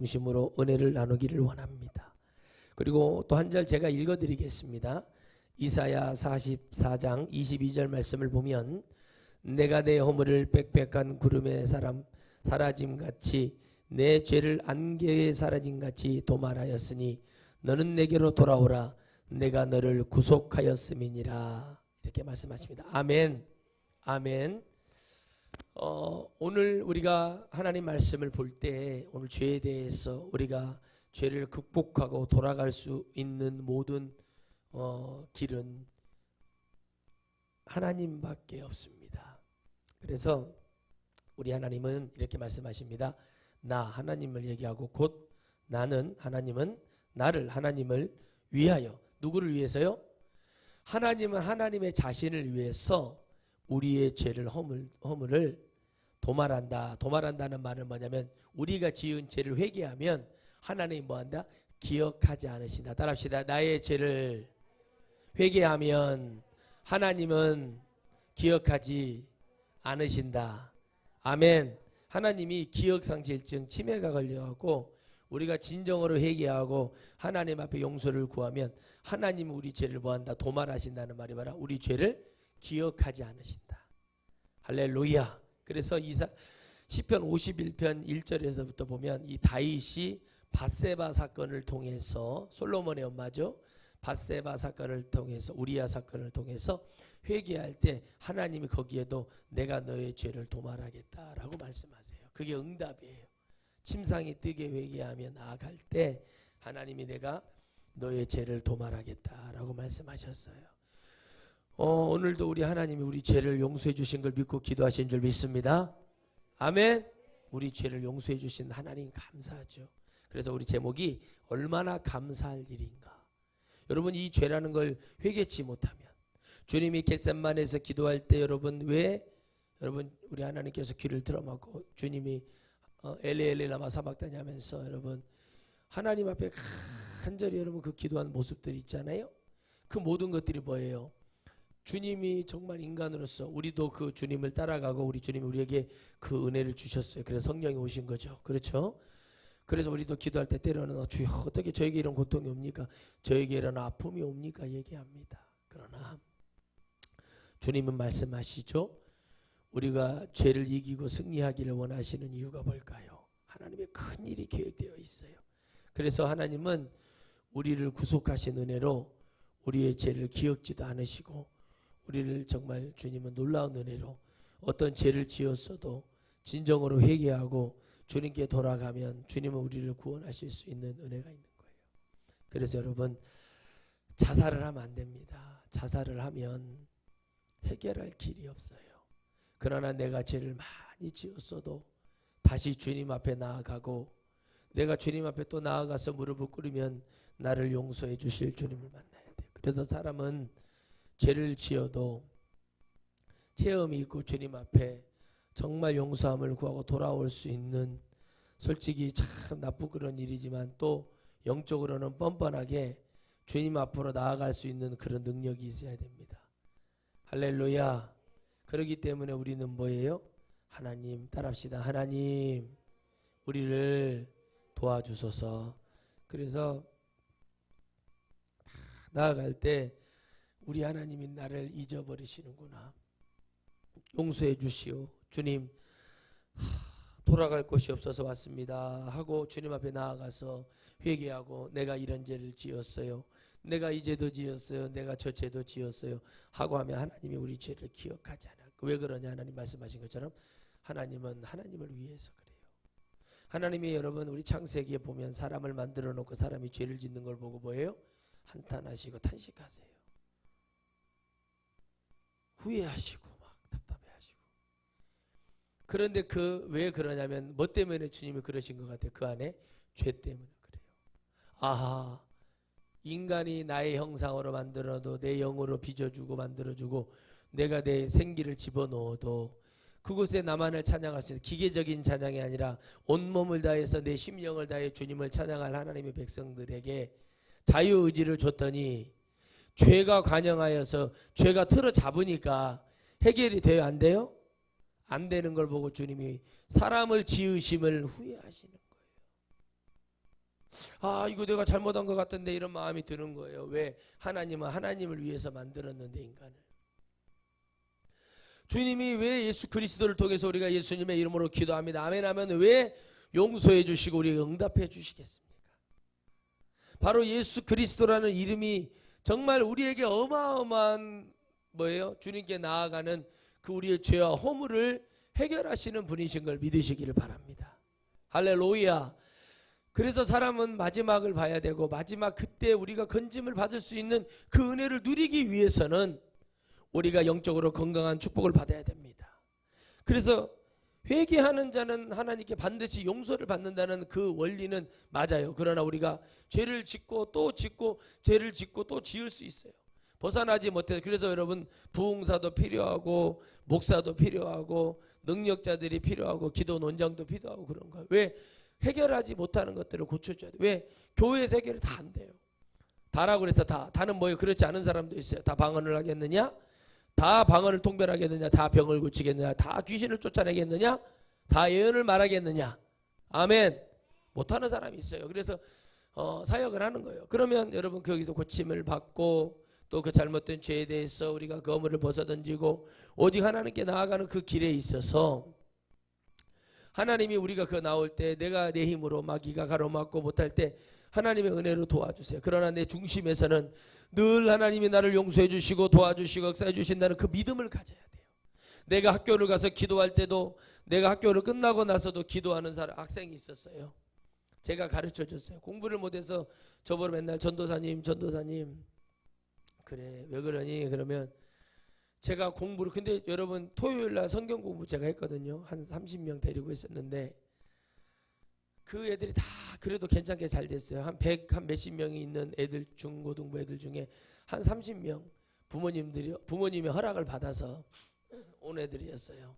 중심으로 은혜를 나누기를 원합니다. 그리고 또 한 절 제가 읽어드리겠습니다. 이사야 44장 22절 말씀을 보면 내가 내 허물을 빽빽한 구름에 사라짐같이 내 죄를 안개에 사라짐같이 도말하였으니 너는 내게로 돌아오라 내가 너를 구속하였음이니라. 이렇게 말씀하십니다. 아멘. 아멘. 오늘 우리가 하나님 말씀을 볼 때 오늘 죄에 대해서 우리가 죄를 극복하고 돌아갈 수 있는 모든 길은 하나님밖에 없습니다. 그래서 우리 하나님은 이렇게 말씀하십니다. 나 하나님을 얘기하고 곧 나는 하나님을 위하여. 누구를 위해서요? 하나님은 하나님의 자신을 위해서 우리의 죄를 허물을 도말한다. 도말한다는 말은 뭐냐면 우리가 지은 죄를 회개하면 하나님이 뭐한다? 기억하지 않으신다. 따라합시다. 나의 죄를 회개하면 하나님은 기억하지 않으신다. 아멘. 하나님이 기억상실증 치매가 걸려갖고 우리가 진정으로 회개하고 하나님 앞에 용서를 구하면 하나님은 우리 죄를 뭐한다? 도말하신다는 말이 뭐라? 우리 죄를 기억하지 않으신다. 할렐루야. 그래서 시편 51편 1절에서부터 보면 이 다윗이 밧세바 사건을 통해서 솔로몬의 엄마죠. 밧세바 사건을 통해서 우리야 사건을 통해서 회개할 때 하나님이 거기에도 내가 너의 죄를 도말하겠다라고 말씀하세요. 그게 응답이에요. 침상이 뜨게 회개하며 나아갈 때 하나님이 내가 너의 죄를 도말하겠다라고 말씀하셨어요. 오늘도 우리 하나님이 우리 죄를 용서해 주신 걸 믿고 기도하신 줄 믿습니다. 아멘. 우리 죄를 용서해 주신 하나님 감사하죠. 그래서 우리 제목이 얼마나 감사할 일인가. 여러분 이 죄라는 걸 회개치 못하면 주님이 겟세마네에서 기도할 때 여러분 우리 하나님께서 귀를 들어막고 주님이 엘리 라마 사박다니 하면서 여러분 하나님 앞에 간절히 여러분 그 기도한 모습들 있잖아요. 그 모든 것들이 뭐예요? 주님이 정말 인간으로서 우리도 그 주님을 따라가고 우리 주님이 우리에게 그 은혜를 주셨어요. 그래서 성령이 오신 거죠. 그렇죠? 그래서 우리도 기도할 때 때로는 주여 어떻게 저에게 이런 고통이 옵니까? 저에게 이런 아픔이 옵니까? 얘기합니다. 그러나 주님은 말씀하시죠. 우리가 죄를 이기고 승리하기를 원하시는 이유가 뭘까요? 하나님의 큰 일이 계획되어 있어요. 그래서 하나님은 우리를 구속하신 은혜로 우리의 죄를 기억지도 않으시고 우리를 정말 주님은 놀라운 은혜로 어떤 죄를 지었어도 진정으로 회개하고 주님께 돌아가면 주님은 우리를 구원하실 수 있는 은혜가 있는 거예요. 그래서 여러분 자살을 하면 안 됩니다. 자살을 하면 해결할 길이 없어요. 그러나 내가 죄를 많이 지었어도 다시 주님 앞에 나아가고 내가 주님 앞에 또 나아가서 무릎을 꿇으면 나를 용서해 주실 주님을 만나야 돼요. 그래서 사람은 죄를 지어도 체험이 있고 주님 앞에 정말 용서함을 구하고 돌아올 수 있는 솔직히 참 나쁘고 그런 일이지만 또 영적으로는 뻔뻔하게 주님 앞으로 나아갈 수 있는 그런 능력이 있어야 됩니다. 할렐루야. 그렇기 때문에 우리는 뭐예요? 하나님 따라합시다. 하나님 우리를 도와주소서. 그래서 나아갈 때 우리 하나님이 나를 잊어버리시는구나. 용서해 주시오. 주님 돌아갈 곳이 없어서 왔습니다 하고 주님 앞에 나아가서 회개하고 내가 이런 죄를 지었어요. 내가 이 죄도 지었어요. 내가 저 죄도 지었어요 하고 하면 하나님이 우리 죄를 기억하지 않아요. 왜 그러냐? 하나님 말씀하신 것처럼 하나님은 하나님을 위해서 그래요. 하나님이 여러분 우리 창세기에 보면 사람을 만들어 놓고 사람이 죄를 짓는 걸 보고 뭐예요? 한탄하시고 탄식하세요. 후회하시고 막 답답해하시고. 그런데 왜 그러냐면 뭐 때문에 주님이 그러신 것 같아요? 그 안에 죄 때문에 그래요. 아하, 인간이 나의 형상으로 만들어도 내 영으로 빚어주고 만들어주고 내가 내 생기를 집어넣어도 그곳에 나만을 찬양할 수 있는 기계적인 찬양이 아니라 온몸을 다해서 내 심령을 다해 주님을 찬양할 하나님의 백성들에게 자유의지를 줬더니 죄가 관영하여서 죄가 틀어 잡으니까 해결이 돼요? 안 돼요? 안 되는 걸 보고 주님이 사람을 지으심을 후회하시는 거예요. 아, 이거 내가 잘못한 것 같은데 이런 마음이 드는 거예요. 왜? 하나님은 하나님을 위해서 만들었는데 인간을. 주님이 왜 예수 그리스도를 통해서 우리가 예수님의 이름으로 기도합니다. 아멘 하면 왜 용서해 주시고 우리에게 응답해 주시겠습니까? 바로 예수 그리스도라는 이름이 정말 우리에게 어마어마한 뭐예요? 주님께 나아가는 그 우리의 죄와 허물을 해결하시는 분이신 걸 믿으시기를 바랍니다. 할렐루야. 그래서 사람은 마지막을 봐야 되고 마지막 그때 우리가 건짐을 받을 수 있는 그 은혜를 누리기 위해서는 우리가 영적으로 건강한 축복을 받아야 됩니다. 그래서 회개하는 자는 하나님께 반드시 용서를 받는다는 그 원리는 맞아요. 그러나 우리가 죄를 짓고 또 짓고 죄를 짓고 또 지을 수 있어요. 벗어나지 못해서. 그래서 여러분 부흥사도 필요하고 목사도 필요하고 능력자들이 필요하고 기도 논장도 필요하고 그런 거예요. 왜? 해결하지 못하는 것들을 고쳐줘야 돼요. 왜? 교회에서 해결이 다 안 돼요. 다라고 그래서 다는 뭐예요? 그렇지 않은 사람도 있어요. 다 방언을 하겠느냐? 다 방언을 통변하겠느냐? 다 병을 고치겠느냐? 다 귀신을 쫓아내겠느냐? 다 예언을 말하겠느냐? 아멘. 못하는 사람이 있어요. 그래서 사역을 하는 거예요. 그러면 여러분 거기서 고침을 받고 또 그 잘못된 죄에 대해서 우리가 그 허물을 벗어던지고 오직 하나님께 나아가는 그 길에 있어서 하나님이 우리가 그 나올 때 내가 내 힘으로 마귀가 가로막고 못할 때 하나님의 은혜로 도와주세요. 그러나 내 중심에서는 늘 하나님이 나를 용서해 주시고 도와주시고 역사해 주신다는 그 믿음을 가져야 돼요. 내가 학교를 가서 기도할 때도 내가 학교를 끝나고 나서도 기도하는 학생이 있었어요. 제가 가르쳐 줬어요. 공부를 못해서 저보고 맨날 전도사님 그래 왜 그러니? 그러면 제가 공부를 근데 여러분 토요일날 성경 공부 제가 했거든요. 한 30명 데리고 있었는데 그 애들이 다 그래도 괜찮게 잘 됐어요. 한 몇십 명이 있는 애들 중고등부 애들 중에 한 30명 부모님의 허락을 받아서 온 애들이었어요.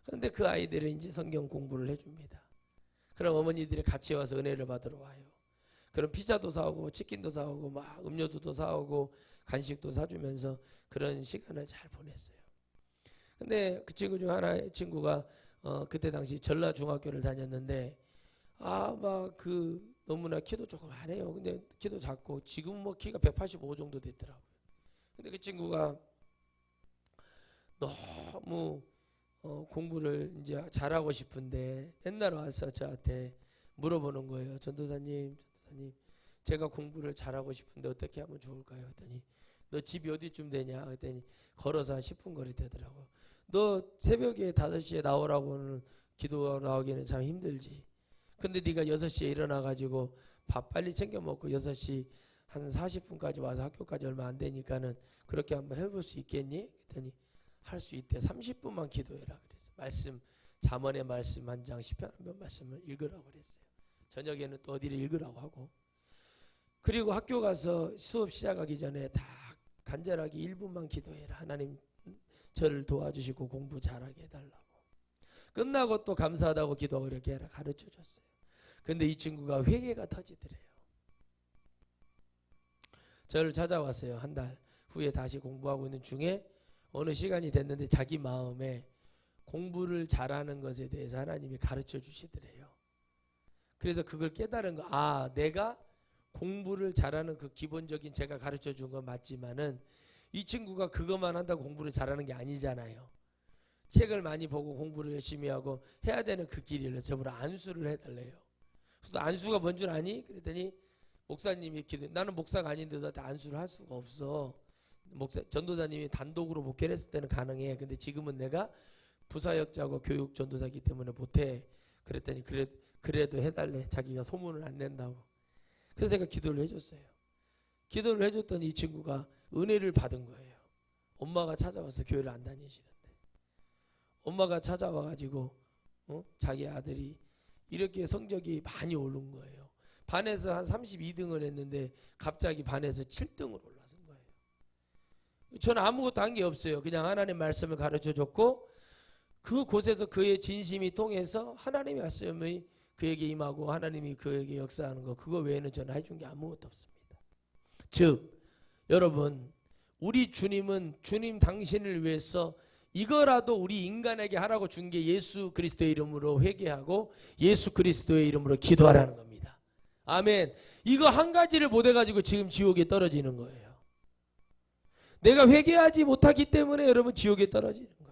그런데 그 아이들은 이제 성경 공부를 해줍니다. 그럼 어머니들이 같이 와서 은혜를 받으러 와요. 그럼 피자도 사오고 치킨도 사오고 막 음료수도 사오고 간식도 사주면서 그런 시간을 잘 보냈어요. 근데 그 친구 중 하나의 친구가 그때 당시 전라중학교를 다녔는데 막 너무나 키도 조금 안 해요. 근데 키도 작고 지금 뭐 키가 185 정도 됐더라고요. 근데 그 친구가 너무 공부를 이제 잘하고 싶은데 맨날 와서 저한테 물어보는 거예요. 전도사님 제가 공부를 잘하고 싶은데 어떻게 하면 좋을까요? 그랬더니 너 집이 어디쯤 되냐? 그랬더니 걸어서 한 10분 거리 되더라고. 너 새벽에 5시에 나오라고는 기도하러 나오기는 참 힘들지. 근데 네가 6시에 일어나가지고 밥 빨리 챙겨 먹고 6시 한 40분까지 와서 학교까지 얼마 안 되니까는 그렇게 한번 해볼 수 있겠니? 그랬더니 할 수 있대. 30분만 기도해라 그랬어. 말씀 잠언의 말씀 한 장 시편 한 편 말씀을 읽으라고 그랬어요. 저녁에는 또 어디를 읽으라고 하고. 그리고 학교 가서 수업 시작하기 전에 다 간절하게 1분만 기도해라. 하나님 저를 도와주시고 공부 잘하게 해달라고. 끝나고 또 감사하다고 기도하고 이렇게 해라 가르쳐 줬어요. 근데 이 친구가 회개가 터지더래요. 저를 찾아왔어요. 한 달 후에 다시 공부하고 있는 중에 어느 시간이 됐는데 자기 마음에 공부를 잘하는 것에 대해서 하나님이 가르쳐 주시더래요. 그래서 그걸 깨달은 거. 내가 공부를 잘하는 그 기본적인 제가 가르쳐 준 건 맞지만은 이 친구가 그것만 한다고 공부를 잘하는 게 아니잖아요. 책을 많이 보고 공부를 열심히 하고 해야 되는 그 길이를 저보고 안수를 해달래요. 그래서 안수가 뭔 줄 아니? 그랬더니 목사님이 나는 목사가 아닌데도 안수를 할 수가 없어. 전도사님이 단독으로 목회를 했을 때는 가능해. 근데 지금은 내가 부사역자고 교육 전도사이기 때문에 못해. 그랬더니 그래도 해달래. 자기가 소문을 안 낸다고. 그래서 제가 기도를 해줬어요. 기도를 해줬더니 이 친구가 은혜를 받은 거예요. 엄마가 찾아와서 교회를 안 다니시는데 엄마가 찾아와가지고 자기 아들이 이렇게 성적이 많이 오른 거예요. 반에서 한 32등을 했는데 갑자기 반에서 7등을 올라선 거예요. 저는 아무것도 한 게 없어요. 그냥 하나님 말씀을 가르쳐줬고 그곳에서 그의 진심이 통해서 하나님의 말씀이 그에게 임하고 하나님이 그에게 역사하는 거 그거 외에는 저는 해준 게 아무것도 없습니다. 즉 여러분 우리 주님은 주님 당신을 위해서 이거라도 우리 인간에게 하라고 준 게 예수 그리스도의 이름으로 회개하고 예수 그리스도의 이름으로 기도하라는 겁니다. 아멘. 이거 한 가지를 못 해가지고 지금 지옥에 떨어지는 거예요. 내가 회개하지 못하기 때문에 여러분 지옥에 떨어지는 거예요.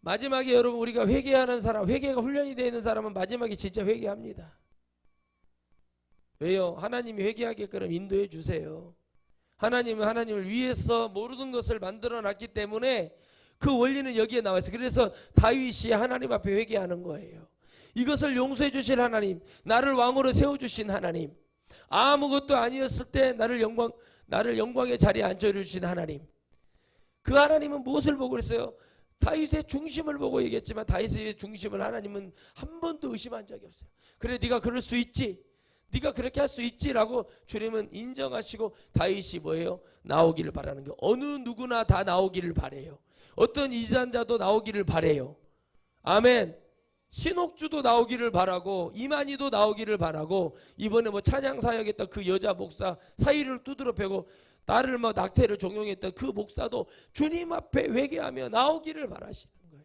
마지막에 여러분 우리가 회개하는 사람, 회개가 훈련이 되어 있는 사람은 마지막에 진짜 회개합니다. 왜요? 하나님이 회개하게끔 인도해 주세요. 하나님은 하나님을 위해서 모든 것을 만들어 놨기 때문에 그 원리는 여기에 나와 있어요. 그래서 다윗이 하나님 앞에 회개하는 거예요. 이것을 용서해 주신 하나님, 나를 왕으로 세워 주신 하나님, 아무것도 아니었을 때 나를 영광의 자리에 앉혀 주신 하나님. 그 하나님은 무엇을 보고 그랬어요? 다윗의 중심을 보고 얘기했지만 다윗의 중심을 하나님은 한 번도 의심한 적이 없어요. 그래 네가 그럴 수 있지, 네가 그렇게 할 수 있지라고 주님은 인정하시고 다윗이 뭐예요? 나오기를 바라는 게, 어느 누구나 다 나오기를 바래요. 어떤 이단자도 나오기를 바래요. 아멘. 신옥주도 나오기를 바라고 이만희도 나오기를 바라고, 이번에 뭐 찬양 사역했던 그 여자 목사 사이를 두드러 패고 나를 뭐 낙태를 종용했던 그 목사도 주님 앞에 회개하며 나오기를 바라시는 거예요.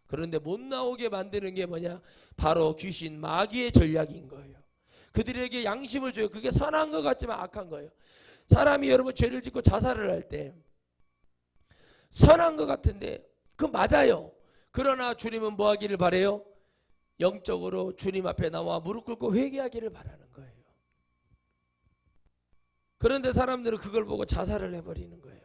그런데 못 나오게 만드는 게 뭐냐? 바로 귀신 마귀의 전략인 거예요. 그들에게 양심을 줘요. 그게 선한 것 같지만 악한 거예요. 사람이 여러분 죄를 짓고 자살을 할 때 선한 것 같은데 그건 맞아요. 그러나 주님은 뭐 하기를 바래요? 영적으로 주님 앞에 나와 무릎 꿇고 회개하기를 바라는 거예요. 그런데 사람들은 그걸 보고 자살을 해버리는 거예요.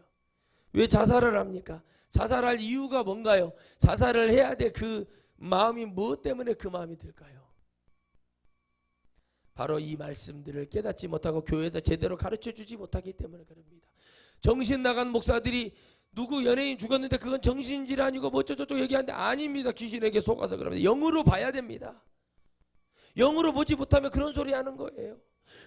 왜 자살을 합니까? 자살할 이유가 뭔가요? 자살을 해야 돼. 그 마음이 무엇 때문에 그 마음이 들까요? 바로 이 말씀들을 깨닫지 못하고 교회에서 제대로 가르쳐주지 못하기 때문에 그럽니다. 정신 나간 목사들이 누구 연예인 죽었는데 그건 정신질환이고 뭐 어쩌고저쩌고 얘기하는데 아닙니다. 귀신에게 속아서 그럽니다. 영으로 봐야 됩니다. 영으로 보지 못하면 그런 소리 하는 거예요.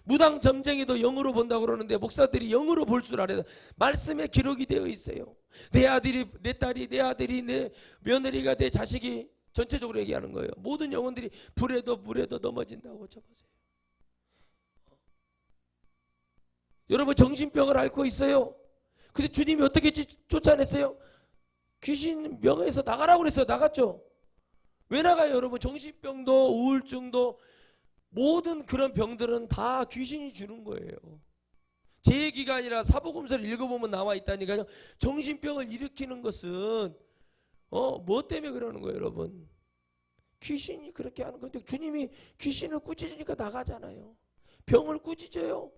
무당 점쟁이도 영으로 본다고 그러는데 목사들이 영으로 볼 줄 알아야 돼. 말씀에 기록이 되어 있어요. 내 아들이, 내 딸이, 내 아들이, 내 며느리가, 내 자식이, 전체적으로 얘기하는 거예요. 모든 영혼들이 불에도 물에도 넘어진다고 쳐보세요. 여러분 정신병을 앓고 있어요. 근데 주님이 어떻게 쫓아냈어요? 귀신 명예에서 나가라고 그랬어요. 나갔죠. 왜 나가요 여러분? 정신병도 우울증도 모든 그런 병들은 다 귀신이 주는 거예요. 제 얘기가 아니라 사복음서를 읽어보면 나와 있다니까요. 정신병을 일으키는 것은 뭐 때문에 그러는 거예요 여러분? 귀신이 그렇게 하는 건데 주님이 귀신을 꾸짖으니까 나가잖아요. 병을 꾸짖어요.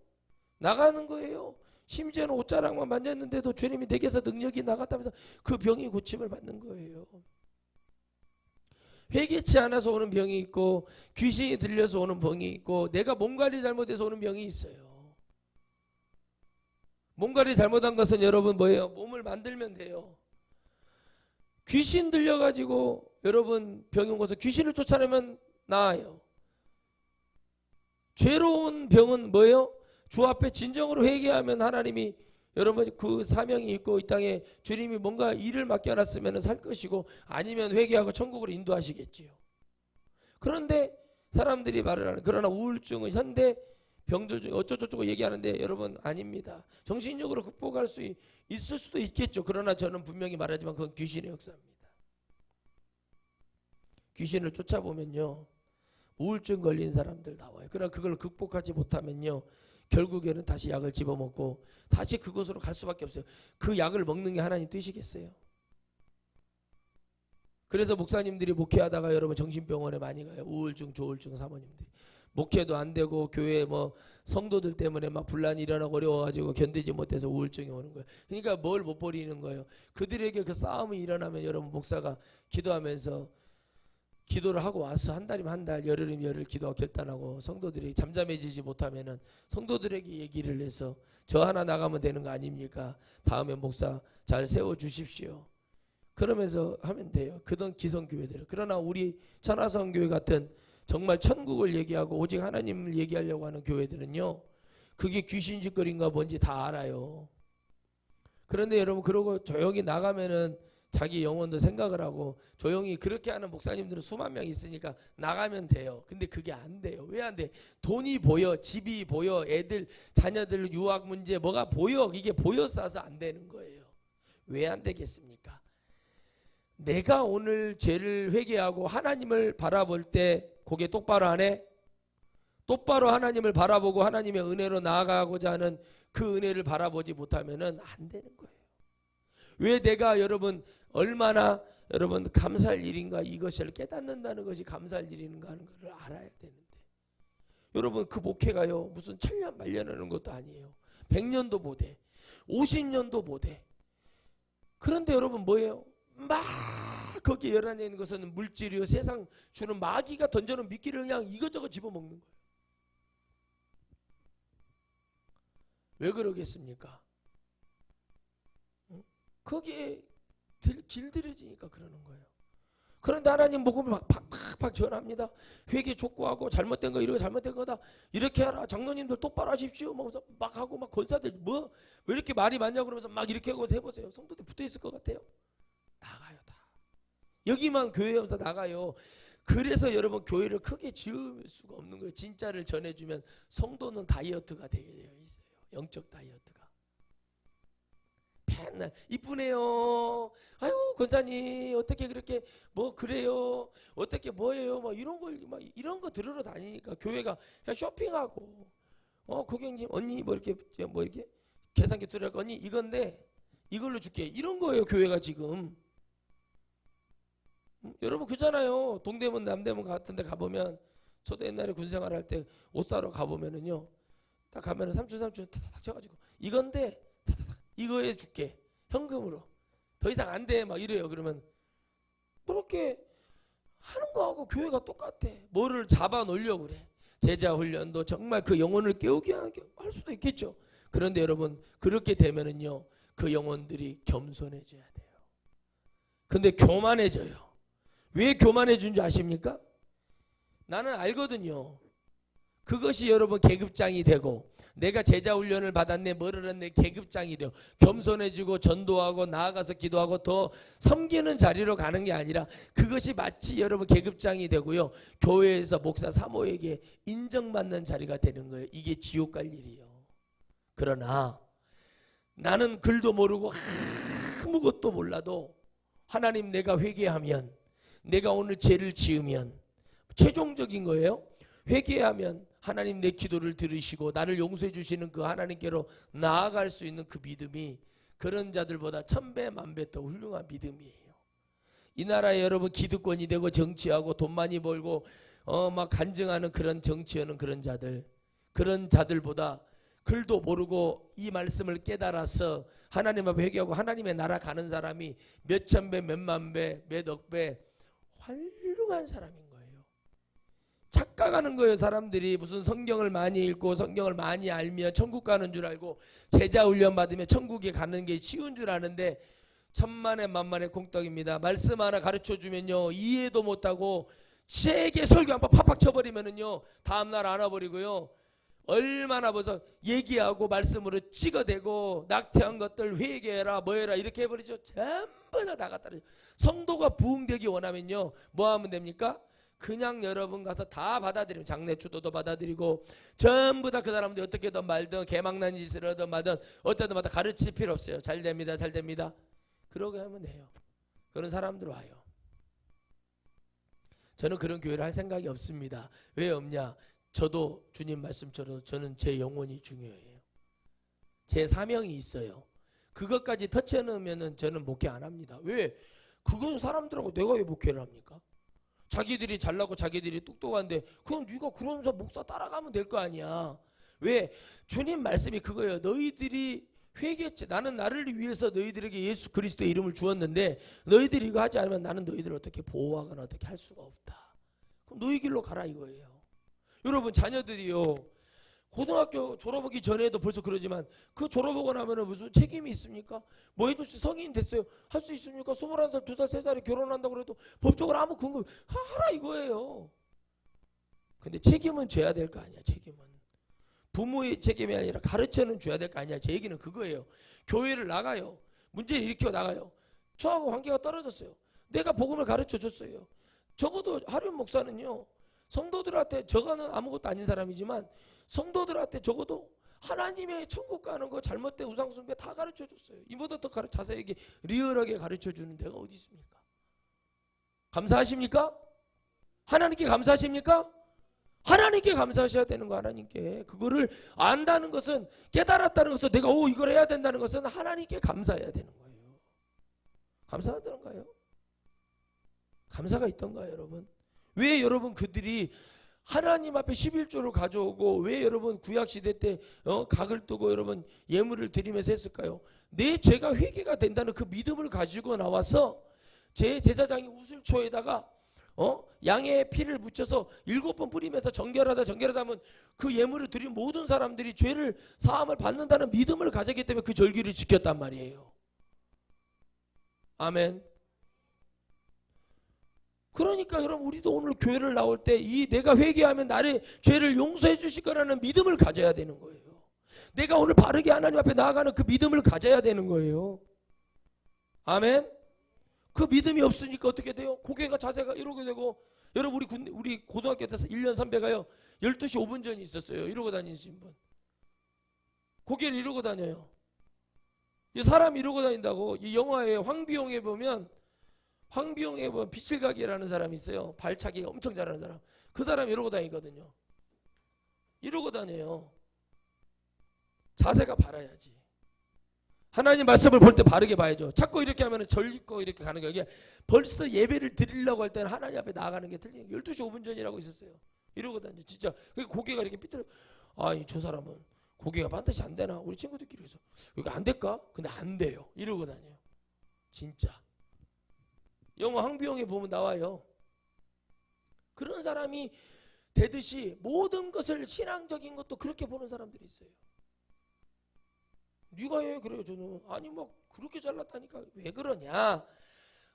나가는 거예요. 심지어는 옷자락만 만졌는데도 주님이 내게서 능력이 나갔다면서 그 병이 고침을 받는 거예요. 회개치 않아서 오는 병이 있고 귀신이 들려서 오는 병이 있고 내가 몸 관리 잘못해서 오는 병이 있어요. 몸 관리 잘못한 것은 여러분 뭐예요? 몸을 만들면 돼요. 귀신 들려가지고 여러분 병이 온 것은 귀신을 쫓아내면 나아요. 죄로운 병은 뭐예요? 주 앞에 진정으로 회개하면 하나님이 여러분 그 사명이 있고 이 땅에 주님이 뭔가 일을 맡겨놨으면 살 것이고 아니면 회개하고 천국으로 인도하시겠지요. 그런데 사람들이 말을 하는, 그러나 우울증은 현대 병들 중에 어쩌고저쩌고 얘기하는데 여러분 아닙니다. 정신적으로 극복할 수 있을 수도 있겠죠. 그러나 저는 분명히 말하지만 그건 귀신의 역사입니다. 귀신을 쫓아보면요 우울증 걸린 사람들 나와요. 그러나 그걸 극복하지 못하면요 결국에는 다시 약을 집어먹고 다시 그곳으로 갈 수밖에 없어요. 그 약을 먹는 게 하나님 뜻이겠어요? 그래서 목사님들이 목회하다가 여러분 정신병원에 많이 가요. 우울증, 조울증 사모님들이. 목회도 안 되고 교회 뭐 성도들 때문에 막 분란이 일어나고 어려워가지고 견디지 못해서 우울증이 오는 거예요. 그러니까 뭘 못 버리는 거예요. 그들에게 그 싸움이 일어나면 여러분 목사가 기도하면서 기도를 하고 와서 한 달이면 한 달, 열흘이면 열흘 기도하고 결단하고 성도들이 잠잠해지지 못하면은 성도들에게 얘기를 해서 저 하나 나가면 되는 거 아닙니까? 다음에 목사 잘 세워주십시오. 그러면서 하면 돼요. 그던 기성교회들. 그러나 우리 천하성교회 같은 정말 천국을 얘기하고 오직 하나님을 얘기하려고 하는 교회들은요. 그게 귀신짓거리인가 뭔지 다 알아요. 그런데 여러분 그러고 조용히 나가면은 자기 영혼도 생각을 하고 조용히 그렇게 하는 목사님들은 수만 명 있으니까 나가면 돼요. 근데 그게 안 돼요. 왜 안 돼? 돈이 보여, 집이 보여, 애들, 자녀들 유학 문제 뭐가 보여. 이게 보여 싸서 안 되는 거예요. 왜 안 되겠습니까? 내가 오늘 죄를 회개하고 하나님을 바라볼 때 고개 똑바로 안 해? 똑바로 하나님을 바라보고 하나님의 은혜로 나아가고자 하는 그 은혜를 바라보지 못하면은 안 되는 거예요. 왜 내가 여러분 얼마나 여러분 감사할 일인가, 이것을 깨닫는다는 것이 감사할 일인가 하는 것을 알아야 되는데, 여러분 그 목회가요 무슨 천년 말년하는 것도 아니에요. 100년도 못해, 50년도 못해. 그런데 여러분 뭐예요? 막 거기에 열안에 있는 것은 물질이요, 세상 주는 마귀가 던져놓은 미끼를 그냥 이것저것 집어먹는 거예요. 왜 그러겠습니까? 거기에 길들여지니까 그러는 거예요. 그런데 하나님 복음을 팍팍 전합니다. 회개 촉구하고 잘못된 거 이렇게 잘못된 거다, 이렇게 하라, 장로님들 똑바로 하십시오 막 하고, 막 권사들 뭐 왜 이렇게 말이 많냐고 그러면서 막 이렇게 하고 해보세요. 성도들 붙어있을 것 같아요? 나가요. 다 여기만 교회에서 나가요. 그래서 여러분 교회를 크게 지을 수가 없는 거예요. 진짜를 전해주면 성도는 다이어트가 되게 되어 있어요. 영적 다이어트가. 맨날 이쁘네요. 아유 권사님 어떻게 그렇게 뭐 그래요, 어떻게 뭐예요, 막 이런 걸 막 이런 거 들으러 다니니까 교회가 그냥 쇼핑하고, 고객님 언니 뭐 이렇게 계산기 들어가, 언니 이건데 이걸로 줄게, 이런 거예요 교회가 지금. 여러분 그잖아요. 동대문 남대문 같은 데 가보면, 저도 옛날에 군생활 할 때 옷 사러 가보면은요, 딱 가면은 삼촌 타닥 쳐가지고 이건데 타닥 이거에 줄게 현금으로, 더 이상 안 돼 막 이래요. 그러면 그렇게 하는 거하고 교회가 똑같아. 뭐를 잡아 놓으려고 그래. 제자 훈련도 정말 그 영혼을 깨우게 할 수도 있겠죠. 그런데 여러분 그렇게 되면은요 그 영혼들이 겸손해져야 돼요. 근데 교만해져요. 왜 교만해진 줄 아십니까? 나는 알거든요. 그것이 여러분 계급장이 되고, 내가 제자 훈련을 받았네 뭐를 했네 계급장이 되고 겸손해지고 전도하고 나아가서 기도하고 더 섬기는 자리로 가는 게 아니라, 그것이 마치 여러분 계급장이 되고요, 교회에서 목사 사모에게 인정받는 자리가 되는 거예요. 이게 지옥 갈 일이에요. 그러나 나는 글도 모르고 아무것도 몰라도 하나님 내가 회개하면, 내가 오늘 죄를 지으면, 최종적인 거예요. 회개하면 하나님 내 기도를 들으시고 나를 용서해 주시는 그 하나님께로 나아갈 수 있는 그 믿음이 그런 자들보다 1000배 만배 더 훌륭한 믿음이에요. 이 나라에 여러분 기득권이 되고 정치하고 돈 많이 벌고 막 간증하는 그런 정치하는 그런 자들보다 글도 모르고 이 말씀을 깨달아서 하나님 앞에 회개하고 하나님의 나라 가는 사람이 몇 천 배, 몇 만 배, 몇 억 배 훌륭한 사람인 거예요. 착각하는 거예요. 사람들이 무슨 성경을 많이 읽고 성경을 많이 알면 천국 가는 줄 알고, 제자 훈련 받으면 천국에 가는 게 쉬운 줄 아는데 천만의 만만의 공떡입니다. 말씀 하나 가르쳐 주면요 이해도 못하고 세게 설교 한번 팍팍 쳐버리면은요 다음날 안 와버리고요, 얼마나 벌써 얘기하고 말씀으로 찍어대고 낙태한 것들 회개해라 뭐해라 이렇게 해버리죠. 전부 다 나갔다. 성도가 부흥되기 원하면요 뭐 하면 됩니까? 그냥 여러분 가서 다 받아들이면, 장례 추도도 받아들이고 전부 다 그 사람들이 어떻게든 말든 개망난 짓을 하든 말든 어떻게든 마다 가르칠 필요 없어요. 잘 됩니다 잘 됩니다 그러게 하면 돼요. 그런 사람들 와요. 저는 그런 교회를 할 생각이 없습니다. 왜 없냐? 저도 주님 말씀처럼 저는 제 영혼이 중요해요. 제 사명이 있어요. 그것까지 터치해놓으면 저는 목회 안 합니다. 왜? 그건 사람들하고 내가 왜 목회를 합니까? 자기들이 잘나고 자기들이 똑똑한데 그럼 네가 그러면서 목사 따라가면 될 거 아니야. 왜? 주님 말씀이 그거예요. 너희들이 회개했지. 나는 나를 위해서 너희들에게 예수 그리스도의 이름을 주었는데 너희들이 이거 하지 않으면 나는 너희들을 어떻게 보호하거나 어떻게 할 수가 없다. 그럼 너희 길로 가라 이거예요. 여러분 자녀들이요 고등학교 졸업하기 전에도 벌써 그러지만 그 졸업하고 나면은 무슨 책임이 있습니까? 뭐 해도 성인 됐어요. 할 수 있습니까? 21살, 2살, 3살에 결혼한다고 그래도 법적으로 아무 근거 하라 이거예요. 근데 책임은 져야 될 거 아니야. 책임은 부모의 책임이 아니라 가르쳐는 줘야 될 거 아니야. 제 얘기는 그거예요. 교회를 나가요. 문제를 일으켜 나가요. 저하고 관계가 떨어졌어요. 내가 복음을 가르쳐 줬어요. 적어도 하륜 목사는요 성도들한테, 저가는 아무것도 아닌 사람이지만 성도들한테 적어도 하나님의 천국 가는 거, 잘못된 우상숭배 다 가르쳐 줬어요. 이보다 더 자세하게 리얼하게 가르쳐 주는 데가 어디 있습니까? 감사하십니까? 하나님께 감사하십니까? 하나님께 감사하셔야 되는 거. 하나님께 그거를 안다는 것은, 깨달았다는 것은, 내가 이걸 해야 된다는 것은 하나님께 감사해야 되는 거예요. 감사하던가요? 감사가 있던가요, 여러분? 왜 여러분 그들이 하나님 앞에 11조를 가져오고, 왜 여러분 구약시대 때 각을 뜨고 여러분 예물을 드리면서 했을까요? 내 죄가 회개가 된다는 그 믿음을 가지고 나와서 제 제사장이 우슬초에다가 양의 피를 묻혀서 7번 뿌리면서 정결하다 하면 그 예물을 드린 모든 사람들이 죄를 사함을 받는다는 믿음을 가졌기 때문에 그 절기를 지켰단 말이에요. 아멘. 그러니까 여러분, 우리도 오늘 교회를 나올 때 이 내가 회개하면 나의 죄를 용서해 주실 거라는 믿음을 가져야 되는 거예요. 내가 오늘 바르게 하나님 앞에 나아가는 그 믿음을 가져야 되는 거예요. 아멘. 그 믿음이 없으니까 어떻게 돼요? 고개가 자세가 이러게 되고, 여러분 우리 고등학교 때서 1년 선배가요 12시 5분 전이 있었어요. 이러고 다니신 분, 고개를 이러고 다녀요. 이 사람 이러고 다닌다고. 이 영화에 황비용에 보면 비칠각이라는 사람이 있어요. 발차기 엄청 잘하는 사람. 그 사람이 이러고 다니거든요. 이러고 다녀요. 자세가 바라야지. 하나님 말씀을 볼 때 바르게 봐야죠. 자꾸 이렇게 하면 절리고 이렇게 가는 거예요. 이게 벌써 예배를 드리려고 할 때는 하나님 앞에 나아가는 게 틀린 거예요. 12시 5분 전이라고 있었어요. 이러고 다녀. 진짜 고개가 이렇게 삐뚤어. 저 사람은 고개가 반드시 안 되나? 우리 친구들끼리 해서 이거 안 될까? 근데 안 돼요. 이러고 다녀요. 진짜. 영화 황비용에 보면 나와요. 그런 사람이 되듯이 모든 것을, 신앙적인 것도 그렇게 보는 사람들이 있어요. 네가 해? 그래요. 저는 아니 그렇게 잘났다니까. 왜 그러냐?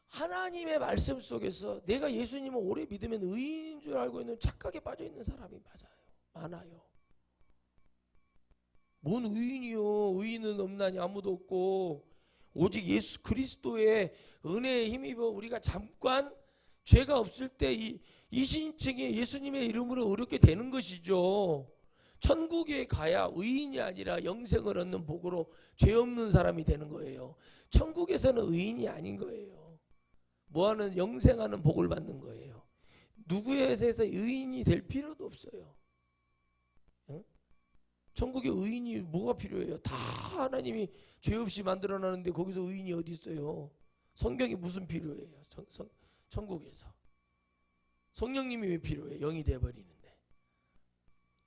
하나님의 말씀 속에서 내가 예수님을 오래 믿으면 의인인 줄 알고 있는 착각에 빠져 있는 사람이 많아요. 뭔 의인이요? 의인은 없나니 아무도 없고 오직 예수 그리스도의 은혜에 힘입어 우리가 잠깐 죄가 없을 때 이 신층에 예수님의 이름으로 의롭게 되는 것이죠. 천국에 가야 의인이 아니라 영생을 얻는 복으로 죄 없는 사람이 되는 거예요. 천국에서는 의인이 아닌 거예요. 뭐하는 영생하는 복을 받는 거예요. 누구에 대해서 의인이 될 필요도 없어요. 천국에 의인이 뭐가 필요해요? 다 하나님이 죄 없이 만들어놨는데 거기서 의인이 어디 있어요? 성경이 무슨 필요해요? 천국에서 성령님이 왜 필요해요? 영이 돼버리는데.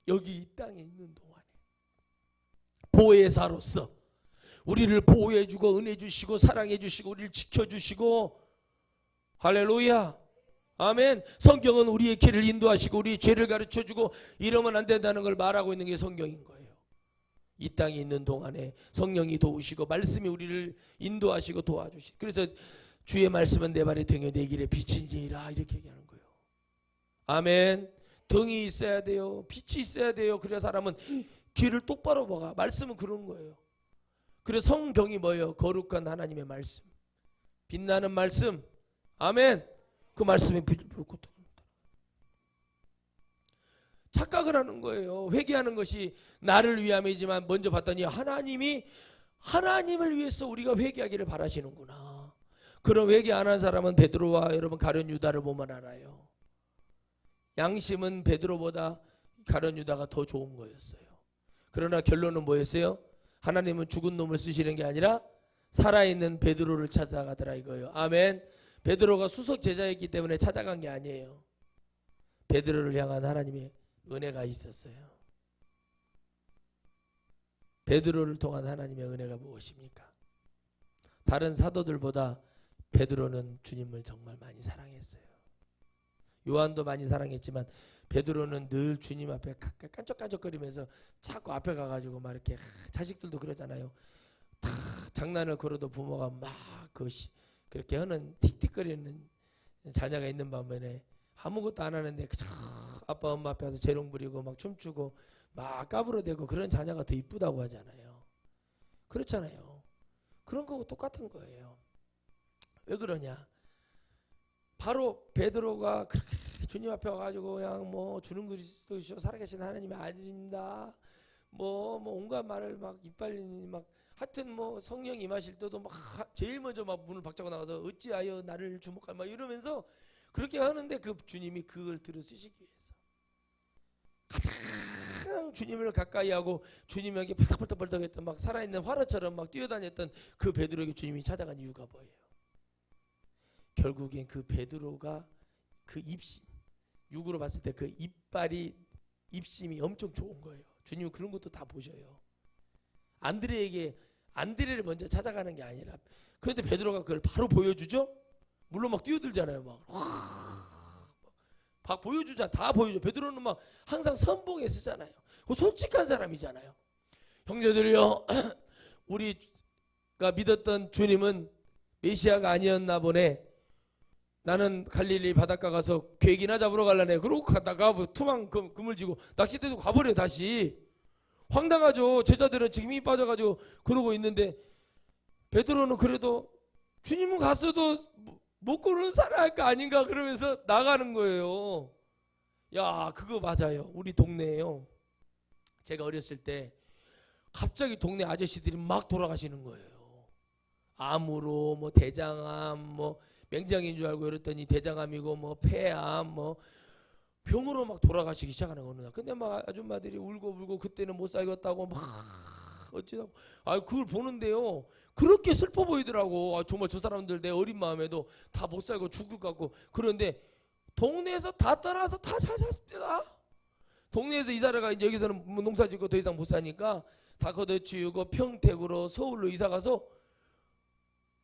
여기 이 땅에 있는 동안에 보혜사로서 우리를 보호해주고 은혜 주시고 사랑해주시고 우리를 지켜주시고, 할렐루야, 아멘. 성경은 우리의 길을 인도하시고 우리의 죄를 가르쳐주고 이러면 안 된다는 걸 말하고 있는 게 성경인 거예요. 이 땅에 있는 동안에 성령이 도우시고 말씀이 우리를 인도하시고 도와주시고, 그래서 주의 말씀은 내 발의 등에 내 길에 빛인지라 이렇게 얘기하는 거예요. 아멘. 등이 있어야 돼요. 빛이 있어야 돼요. 그래야 사람은 길을 똑바로 보가. 말씀은 그런 거예요. 그래서 성경이 뭐예요? 거룩한 하나님의 말씀, 빛나는 말씀. 아멘. 그 말씀에 빛을 보고 착각을 하는 거예요. 회개하는 것이 나를 위함이지만 먼저 봤더니 하나님을 위해서 우리가 회개하기를 바라시는구나. 그럼 회개 안 한 사람은 베드로와 여러분 가룟 유다를 보면 알아요. 양심은 베드로보다 가룟 유다가 더 좋은 거였어요. 그러나 결론은 뭐였어요? 하나님은 죽은 놈을 쓰시는 게 아니라 살아있는 베드로를 찾아가더라 이거예요. 아멘. 베드로가 수석 제자였기 때문에 찾아간 게 아니에요. 베드로를 향한 하나님의 은혜가 있었어요. 베드로를 통한 하나님의 은혜가 무엇입니까? 다른 사도들보다 베드로는 주님을 정말 많이 사랑했어요. 요한도 많이 사랑했지만 베드로는 늘 주님 앞에 깐적깐적거리면서 자꾸 앞에 가가지고 막 이렇게, 자식들도 그러잖아요. 다 장난을 걸어도 부모가 막 그렇게 하는 틱틱거리는 자녀가 있는 반면에 아무것도 안 하는데 아빠 엄마 앞에 와서 재롱 부리고 막 춤추고 막 까불어대고 그런 자녀가 더 이쁘다고 하잖아요. 그렇잖아요. 그런 거하고 똑같은 거예요. 왜 그러냐? 바로 베드로가 그렇게 주님 앞에 와가지고 그냥 주는 그리스도시오 살아계신 하나님이 아닙니다. 온갖 말을 막 이빨리니 막 하여튼 성령 임하실 때도 막 제일 먼저 막 문을 박차고 나가서 어찌하여 나를 주목할 막 이러면서 그렇게 하는데 그 주님이 그걸 들어쓰시기 위해서 가장 주님을 가까이 하고 주님에게 벌떡벌떡했던 막 살아있는 화로처럼 막 뛰어다녔던 그 베드로에게 주님이 찾아간 이유가 뭐예요? 결국엔 그 베드로가 그 입심, 육으로 봤을 때 그 이빨이 입심이 엄청 좋은 거예요. 주님은 그런 것도 다 보셔요. 안드레를 먼저 찾아가는 게 아니라, 그런데 베드로가 그걸 바로 보여주죠. 물론 막 뛰어들잖아요. 막 보여주자, 다 보여줘. 베드로는 막 항상 선봉에 쓰잖아요. 그 솔직한 사람이잖아요. 형제들이요, 우리가 믿었던 주님은 메시아가 아니었나 보네. 나는 갈릴리 바닷가 가서 괴기나 잡으러 갈라네. 그러고 가다가 뭐 투망 그물 지고 낚싯대도 가버려. 다시 황당하죠. 제자들은 지금 힘이 빠져가지고 그러고 있는데, 베드로는 그래도 주님은 갔어도 먹고는 살아야 할 거 아닌가 그러면서 나가는 거예요. 야, 그거 맞아요. 우리 동네에요, 제가 어렸을 때 갑자기 동네 아저씨들이 막 돌아가시는 거예요. 암으로, 뭐 대장암, 뭐 맹장인 줄 알고 이랬더니 대장암이고, 뭐 폐암, 뭐 병으로 막 돌아가시기 시작하는 거는. 근데 막 아줌마들이 울고 그때는 못 살겠다고 막 어찌다고. 그걸 보는데요, 그렇게 슬퍼 보이더라고. 정말 저 사람들 내 어린 마음에도 다 못 살고 죽을 것 같고. 그런데 동네에서 다 떠나서 다 잘 샀습니다. 동네에서 이사를 가, 이제 여기서는 뭐 농사 짓고 더 이상 못 사니까 다 걷어치우고 평택으로, 서울로 이사 가서,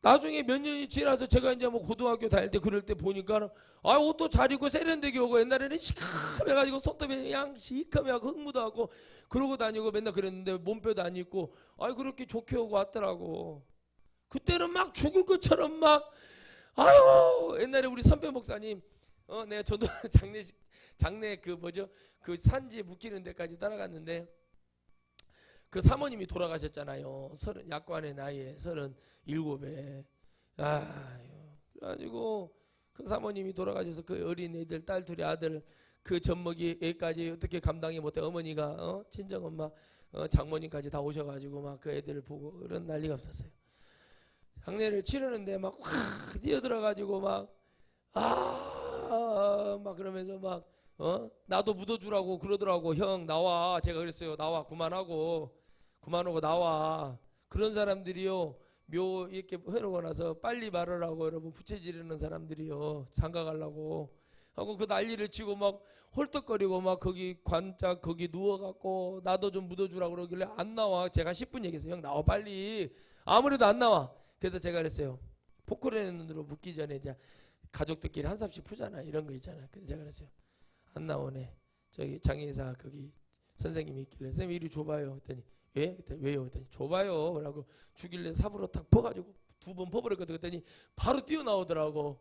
나중에 몇 년이 지나서 제가 이제 뭐 고등학교 다닐 때 그럴 때 보니까 옷도 잘 입고 세련되게 오고, 옛날에는 시커매가지고 손톱에 그냥 시커매하고 흙 묻어갖고 그러고 다니고 맨날 그랬는데 몸빼도 안 입고 그렇게 좋게 오고 왔더라고. 그때는 막 죽을 것처럼 막 옛날에 우리 선배 목사님, 내가 저도 장례 그 뭐죠, 그 산지에 묵히는 데까지 따라갔는데, 그 사모님이 돌아가셨잖아요. 약관의 나이에 37에. 그래가지고 그 사모님이 돌아가셔서 그 어린 애들, 딸 둘이 아들, 그 젖먹이 애까지 어떻게 감당이 못해. 어머니가 친정엄마, 장모님까지 다 오셔가지고 막 그 애들을 보고 그런 난리가 없었어요. 장례를 치르는데 막 확 뛰어들어가지고 막 그러면서 막 나도 묻어주라고 그러더라고. 형 나와. 제가 그랬어요. 나와. 그만하고 나와. 그런 사람들이요, 묘 이렇게 해놓고 나서 빨리 말하라고 여러분 부채지르는 사람들이요, 장가 가려고 하고 그 난리를 치고 막 홀떡거리고 막 거기 관짝 거기 누워갖고 나도 좀 묻어주라고 그러길래 안 나와. 제가 10분 얘기했어요. 형 나와 빨리. 아무래도 안 나와. 그래서 제가 그랬어요. 포크레인으로 묻기 전에 이제 가족들끼리 한 삽씩 푸잖아, 이런 거 있잖아. 그래서 제가 그랬어요. 안 나오네. 저기 장의사 거기 선생님이 있길래, 선생님 이리 줘봐요. 그랬더니 왜? 그랬더니 왜요? 그랬더니 줘봐요. 라고 주길래 삽으로 탁 퍼가지고 2번 퍼버렸거든. 그랬더니 바로 뛰어나오더라고.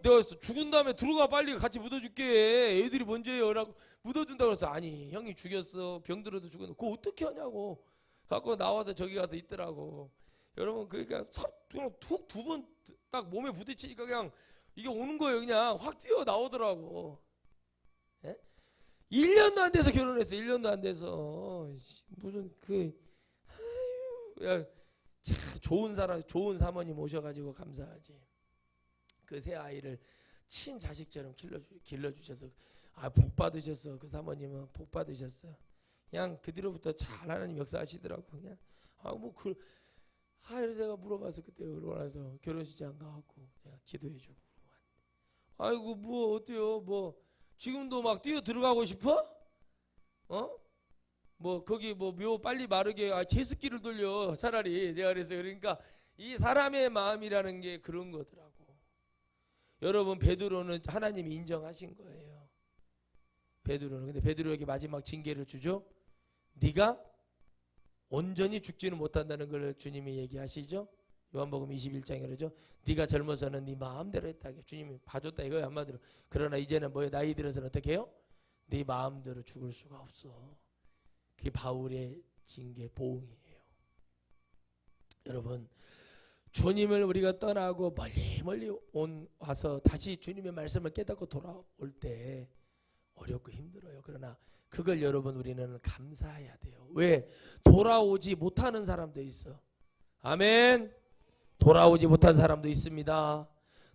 내가 죽은 다음에 들어가 빨리 같이 묻어줄게. 애들이 먼저예요. 라고 묻어준다고 그래서, 아니 형이 죽였어. 병들어도 죽었는데 그거 어떻게 하냐고. 갖고 나와서 저기 가서 있더라고. 여러분, 그러니까 그냥 툭 2번 딱 몸에 부딪히니까 그냥 이게 오는 거예요. 그냥 확 뛰어나오더라고. 1년도 안 돼서 결혼했어. 1년도 안 돼서. 무슨 참 좋은 사람, 좋은 사모님 오셔가지고 감사하지. 그 새 아이를 친자식처럼 길러주셔서 복 받으셨어. 그 사모님은 복 받으셨어. 그냥 그 뒤로부터 잘 하나님 역사하시더라고. 그냥 그래서 제가 물어봐서 그때 그러고 나서 결혼식장 가갖고 제가 기도해주고 왔는데, 뭐 어때요? 뭐 지금도 막 뛰어 들어가고 싶어? 뭐 거기 뭐 묘 빨리 마르게 제습기를 돌려 차라리. 내가 그랬어요. 그러니까 이 사람의 마음이라는 게 그런 거더라고. 여러분, 베드로는 하나님이 인정하신 거예요. 베드로는. 근데 베드로에게 마지막 징계를 주죠. 네가 온전히 죽지는 못한다는 걸 주님이 얘기하시죠. 요한복음 21장에 그러죠. 네가 젊어서는 네 마음대로 했다. 주님이 봐줬다 이거예요, 한마디로. 그러나 이제는 뭐예요? 나이 들어서는 어떻게 해요? 네 마음대로 죽을 수가 없어. 그게 바울의 징계, 보응이에요. 여러분, 주님을 우리가 떠나고 멀리 와서 다시 주님의 말씀을 깨닫고 돌아올 때 어렵고 힘들어요. 그러나 그걸 여러분 우리는 감사해야 돼요. 왜? 돌아오지 못하는 사람도 있어. 아멘. 돌아오지 못한 사람도 있습니다.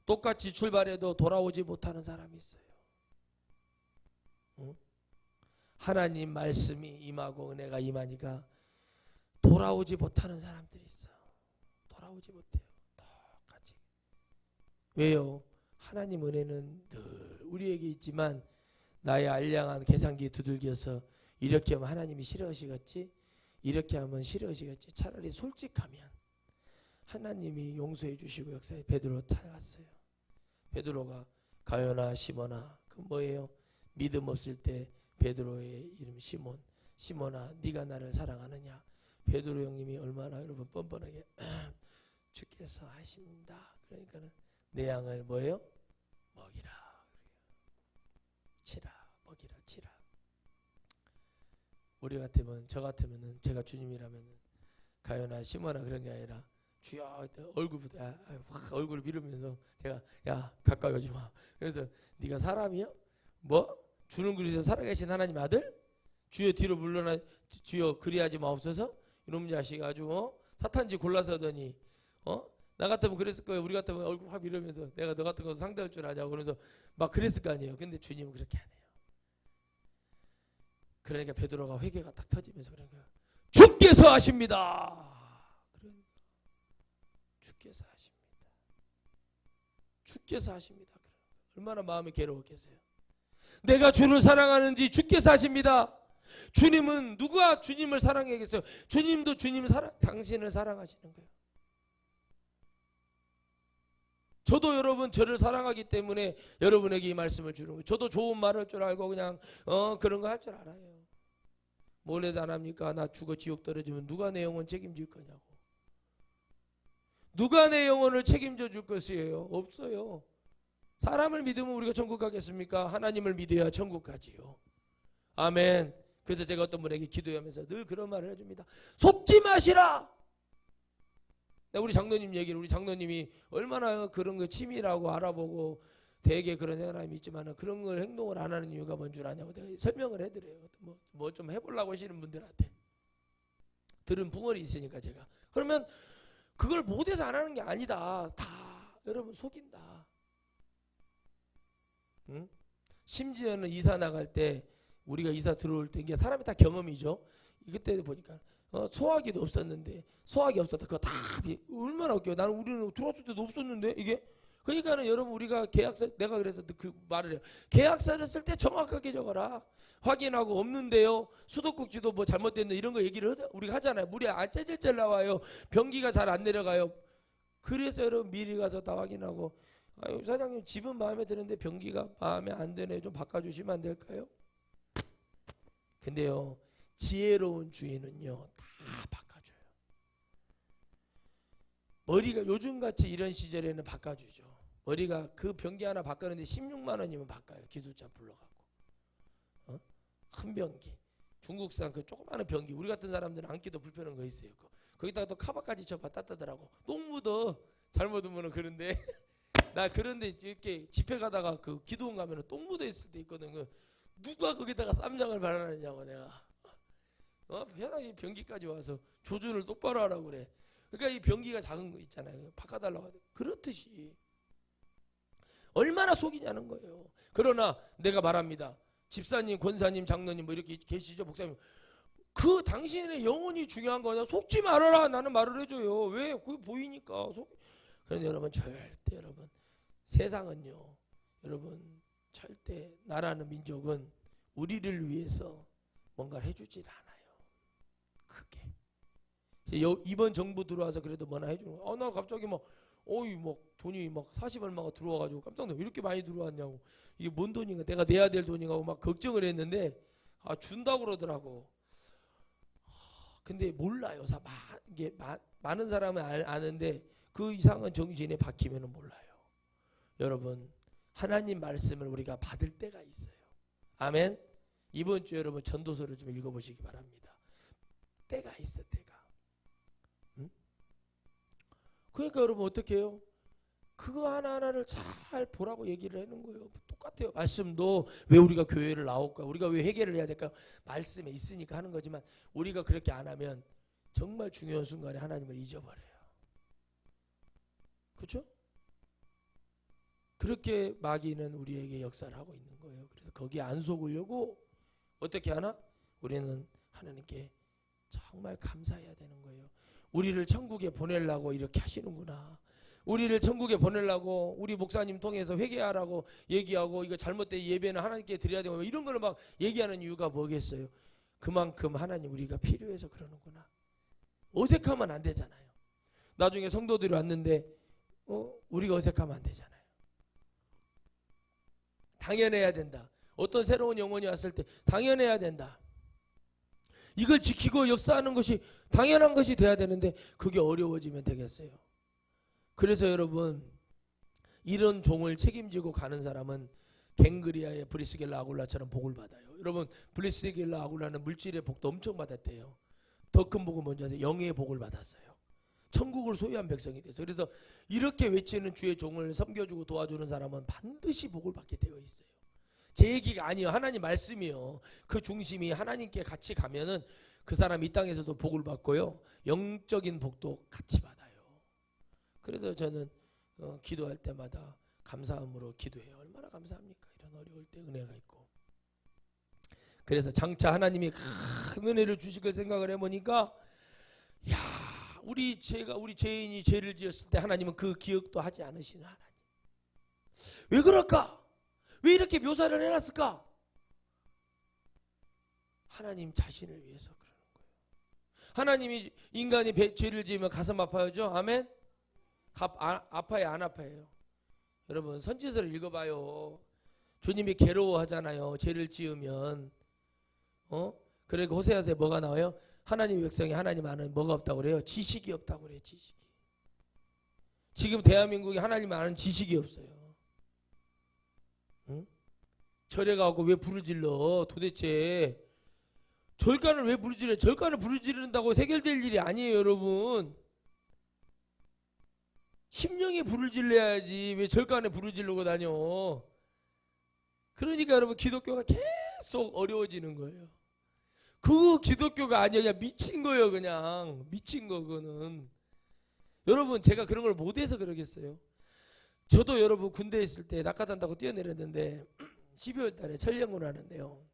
똑같이 출발해도 돌아오지 못하는 사람이 있어요. 응? 하나님 말씀이 임하고 은혜가 임하니까 돌아오지 못하는 사람들이 있어. 돌아오지 못해요. 똑같이. 왜요? 하나님 은혜는 늘 우리에게 있지만 나의 알량한 계산기 두들겨서 이렇게 하면 하나님이 싫어하시겠지? 이렇게 하면 싫어하시겠지? 차라리 솔직하면 하나님이 용서해 주시고 역사에 베드로 찾아갔어요. 베드로가 가요나 시몬아, 그 뭐예요? 믿음 없을 때 베드로의 이름 시몬, 시몬아 네가 나를 사랑하느냐? 베드로 형님이 얼마나 여러분 뻔뻔하게 주께서 하십니다. 그러니까는 내 양을 뭐예요? 먹이라. 치라. 먹이라. 치라. 우리 같으면 저 같으면은 제가 주님이라면은 가요나 시몬아 그런 게 아니라 주여 얼굴부터 확 얼굴을 밀으면서 제가 야 가까이 오지 마. 그래서 네가 사람이야? 뭐? 주는 그리스도 살아계신 하나님 아들? 주여 뒤로 물러나 주여 그리하지 마옵소서. 이놈 자식 아주 사탄지 골라서더니 나 같으면 그랬을 거예요. 우리 같으면 얼굴 확 밀으면서 내가 너 같은 거 상대할 줄 아냐고 그러면서 막 그랬을 거 아니에요. 근데 주님은 그렇게 안 해요. 그러니까 베드로가 회개가 딱 터지면서 그런 거예요. 주께서 하십니다. 그러니까 주께서 하십니다. 주께서 하십니다. 얼마나 마음이 괴로웠겠어요. 내가 주를 사랑하는지 주께서 하십니다. 주님은 누가 주님을 사랑하겠어요? 주님도 주님 당신을 사랑하시는 거예요. 저도 여러분 저를 사랑하기 때문에 여러분에게 이 말씀을 주는 거예요. 저도 좋은 말 할 줄 알고 그냥 그런 거 할 줄 알아요. 뭘 해도 안 합니까? 나 죽어 지옥 떨어지면 누가 내 영혼 책임질 거냐고. 누가 내 영혼을 책임져 줄 것이에요? 없어요. 사람을 믿으면 우리가 천국 가겠습니까? 하나님을 믿어야 천국 가지요. 아멘. 그래서 제가 어떤 분에게 기도하면서 늘 그런 말을 해줍니다. 속지 마시라. 우리 장로님 얘기를 우리 장로님이 얼마나 그런 거 치밀하고 알아보고 되게 그런 사람이 있지만 그런 걸 행동을 안 하는 이유가 뭔 줄 아냐고 내가 설명을 해드려요. 뭐 좀 해보려고 하시는 분들한테 들은 붕어리 있으니까 제가 그러면 그걸 못해서 안 하는 게 아니다. 다 여러분 속인다. 응? 심지어는 이사 나갈 때 우리가 이사 들어올 때 이게 사람이 다 경험이죠. 그때 보니까 소화기도 없었는데 소화기 없었다. 그거 다 얼마나 웃겨요. 나는 우리는 들어왔을 때도 없었는데 이게 그러니까는 여러분 우리가 계약서 내가 그래서 그 말을 해요. 계약서를 쓸 때 정확하게 적어라. 확인하고 없는데요. 수도꼭지도 뭐 잘못됐는데 이런 거 얘기를 우리가 하잖아요. 물이 안 째질째질 나와요. 변기가 잘 안 내려가요. 그래서 여러분 미리 가서 다 확인하고 아유 사장님 집은 마음에 드는데 변기가 마음에 안 드네. 좀 바꿔주시면 안 될까요? 근데요. 지혜로운 주인은요. 다 바꿔줘요. 머리가 요즘같이 이런 시절에는 바꿔주죠. 머리가 그 변기 하나 바꾸는데 16만 원이면 바꿔요. 기술자 불러갖고. 큰 변기. 중국산 그 조그마한 변기. 우리 같은 사람들은 안기도 불편한 거 있어요. 거기다가 또 카바까지 쳐봐 따뜻하더라고. 똥 묻어. 잘못 오면 그런데 나 그런데 이렇게 집회 가다가 그 기도원 가면은 똥 묻어 있을 때 있거든. 누가 거기다가 쌈장을 발라놨냐고 내가. 화장실 변기까지 와서 조준을 똑바로 하라고 그래. 그러니까 이 변기가 작은 거 있잖아요. 바꿔달라고 하더라고. 그렇듯이 얼마나 속이냐는 거예요. 그러나 내가 말합니다. 집사님, 권사님, 장로님 뭐 이렇게 계시죠, 목사님. 그 당신의 영혼이 중요한 거냐? 속지 말아라. 나는 말을 해줘요. 왜? 그게 보이니까. 그런데 여러분 절대 여러분 세상은요. 여러분 절대 나라는 민족은 우리를 위해서 뭔가를 해주질 않아요. 크게. 이번 정부 들어와서 그래도 뭐나 해주는 거야. 나 갑자기 막 돈이 막 40 얼마가 들어와가지고 깜짝 놀라. 이렇게 많이 들어왔냐고. 이게 뭔 돈인가? 내가 내야 될 돈인가? 막 걱정을 했는데 준다고 그러더라고. 근데 몰라요. 이게 많은 사람은 아는데 그 이상은 정신에 박히면은 몰라요. 여러분 하나님 말씀을 우리가 받을 때가 있어요. 아멘. 이번 주 여러분 전도서를 좀 읽어보시기 바랍니다. 때가 있어 때가. 응? 그러니까 여러분 어떻게 해요? 그거 하나하나를 잘 보라고 얘기를 하는 거예요. 똑같아요. 말씀도 왜 우리가 교회를 나올까? 우리가 왜 회개를 해야 될까? 말씀에 있으니까 하는 거지만 우리가 그렇게 안 하면 정말 중요한 순간에 하나님을 잊어버려요. 그렇죠? 그렇게 마귀는 우리에게 역사를 하고 있는 거예요. 그래서 거기에 안 속으려고 어떻게 하나? 우리는 하나님께 정말 감사해야 되는 거예요. 우리를 천국에 보내려고 이렇게 하시는구나. 우리를 천국에 보내려고 우리 목사님 통해서 회개하라고 얘기하고 이거 잘못된 예배는 하나님께 드려야 되고 이런 거를 막 얘기하는 이유가 뭐겠어요? 그만큼 하나님 우리가 필요해서 그러는구나. 어색하면 안 되잖아요. 나중에 성도들이 왔는데 우리가 어색하면 안 되잖아요. 당연해야 된다. 어떤 새로운 영혼이 왔을 때 당연해야 된다. 이걸 지키고 역사하는 것이 당연한 것이 돼야 되는데 그게 어려워지면 되겠어요. 그래서 여러분 이런 종을 책임지고 가는 사람은 갱그리아의 브리스길라 아굴라처럼 복을 받아요. 여러분 브리스길라 아굴라는 물질의 복도 엄청 받았대요. 더 큰 복은 뭔지 아세요? 영의 복을 받았어요. 천국을 소유한 백성이 돼서. 그래서 이렇게 외치는 주의 종을 섬겨주고 도와주는 사람은 반드시 복을 받게 되어 있어요. 제 얘기가 아니에요. 하나님 말씀이요. 그 중심이 하나님께 같이 가면은 그 사람 이 땅에서도 복을 받고요. 영적인 복도 같이 받아요. 그래서 저는 기도할 때마다 감사함으로 기도해요. 얼마나 감사합니까? 이런 어려울 때 은혜가 있고. 그래서 장차 하나님이 큰 은혜를 주실 걸 생각을 해보니까 야, 우리 죄인이 죄를 지었을 때 하나님은 그 기억도 하지 않으시는 하나님. 왜 그럴까? 왜 이렇게 묘사를 해놨을까? 하나님 자신을 위해서 그러는 거예요. 하나님이 인간이 죄를 지으면 가슴 아파하죠? 아멘? 아파요, 안 아파요? 여러분 선지서를 읽어봐요. 주님이 괴로워하잖아요. 죄를 지으면. 그러니까 호세아서에 뭐가 나와요? 하나님의 백성이 하나님 아는 뭐가 없다고 그래요? 지식이 없다고 그래요. 지식이. 지금 대한민국에 하나님 아는 지식이 없어요. 응? 절에 가고 왜 부르질러? 도대체 절간을 왜 부르질러? 절간을 부르지른다고 해결될 일이 아니에요, 여러분. 심령이 부르질러야지 왜 절간에 부르질르고 다녀? 그러니까 여러분 기독교가 계속 어려워지는 거예요. 그 기독교가 아니야. 그냥 미친 거예요. 그냥 미친 거 그거는. 여러분 제가 그런 걸 못해서 그러겠어요. 저도 여러분 군대에 있을 때 낙하산다고 뛰어내렸는데 12월 달에 천령을 하는데요.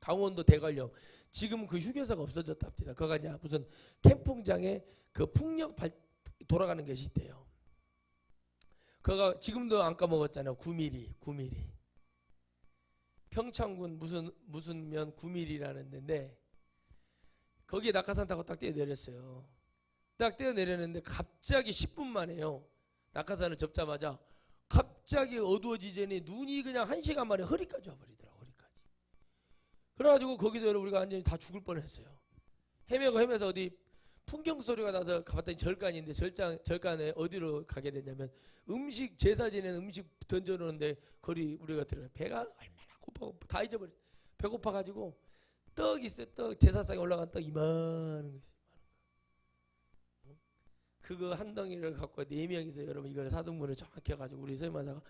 강원도 대관령. 지금 그 휴게소가 없어졌답니다. 그거가 이제 무슨 캠핑장에 그 풍력 돌아가는 것이 있대요. 그거가 지금도 안 까먹었잖아요. 9mm. 평창군 무슨 면 9mm라는 데인데 거기에 낙하산 타고 딱 뛰어내렸어요. 딱 뛰어내렸는데 갑자기 10분 만에요. 낙하산을 접자마자 갑자기 어두워지더니 눈이 그냥 1시간 만에 허리까지 와버리더라고요. 허리까지. 그래가지고 거기서 여러분 우리가 완전히 다 죽을 뻔했어요. 헤매서 어디 풍경 소리가 나서 가봤더니 절간인데 절간에 어디로 가게 됐냐면 음식 제사 지내는 음식 던져놓는데 거리 우리가 들어가 배가 얼마나 고파고 다 잊어버려. 배고파가지고 떡 있어요. 떡 제사상에 올라간 떡 이만한 거 있어요. 그거 한 덩이를 갖고 4명이서 여러분 이걸 사등분을 정확히 해가지고 우리 선임마사가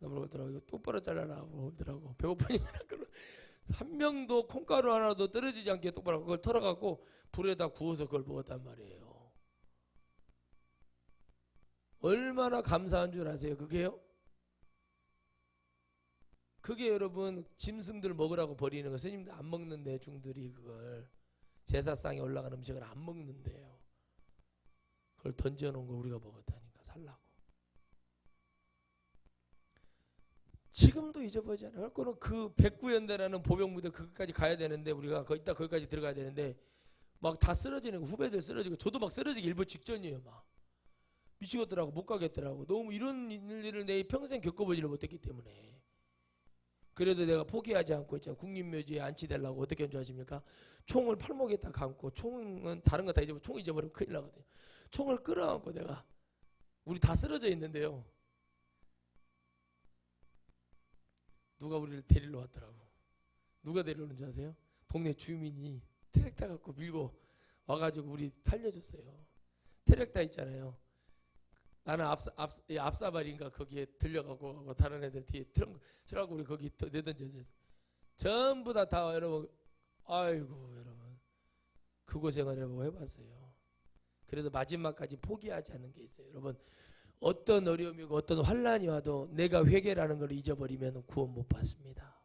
나보고 더라고 똑바로 잘라라 그러더라고. 배고프니까 한 명도 콩가루 하나도 떨어지지 않게 똑바로 그걸 털어갖고 불에다 구워서 그걸 먹었단 말이에요. 얼마나 감사한 줄 아세요? 그게요? 그게 여러분 짐승들 먹으라고 버리는 거. 스님들 안 먹는데 중들이 그걸 제사상에 올라간 음식을 안 먹는데요. 그걸 던져놓은 걸 우리가 먹었다니까 살라고. 지금도 잊어버리잖아요. 그거는 그 백구연대라는 보병부대 그것까지 가야 되는데 우리가 이따 거기까지 들어가야 되는데 막 다 쓰러지는 거, 후배들 쓰러지고 저도 막 쓰러지기 일보 직전이에요. 막 미치겠더라고. 못 가겠더라고. 너무 이런 일을 내 평생 겪어보지를 못했기 때문에. 그래도 내가 포기하지 않고 있잖아요. 국립묘지에 안치되려고 어떻게 한 줄 아십니까? 총을 팔목에다 감고, 총은 다른 거 다 잊어버리고 총 잊어버리면 큰일 나거든요. 총을 끌어안고 내가 우리 다 쓰러져 있는데요. 누가 우리를 데리러 왔더라고. 누가 데리러 오는지 아세요? 동네 주민이 트랙터 갖고 밀고 와가지고 우리 살려줬어요. 트랙터 있잖아요. 나는 앞사발인가 거기에 들려가고 다른 애들 뒤에 트렁크 우리 거기 내던져서 전부 다 여러분 아이고 여러분 그 고생을 해봤어요. 그래도 마지막까지 포기하지 않는 게 있어요. 여러분 어떤 어려움이고 어떤 환난이 와도 내가 회개라는 걸 잊어버리면 구원 못 받습니다.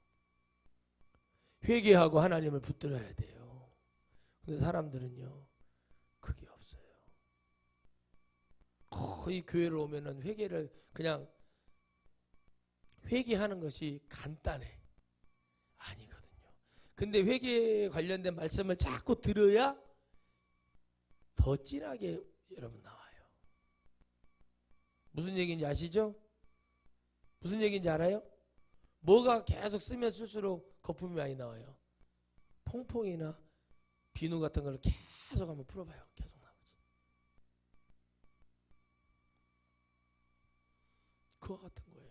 회개하고 하나님을 붙들어야 돼요. 근데 사람들은요 그게 없어요. 거의 교회를 오면은 회개를 그냥 회개하는 것이 간단해. 아니거든요. 근데 회개에 관련된 말씀을 자꾸 들어야 더 진하게 여러분 나와요. 무슨 얘기인지 아시죠? 무슨 얘기인지 알아요? 뭐가 계속 쓰면 쓸수록 거품이 많이 나와요. 퐁퐁이나 비누 같은 걸 계속 한번 풀어봐요. 계속 나오지. 그거 같은 거예요.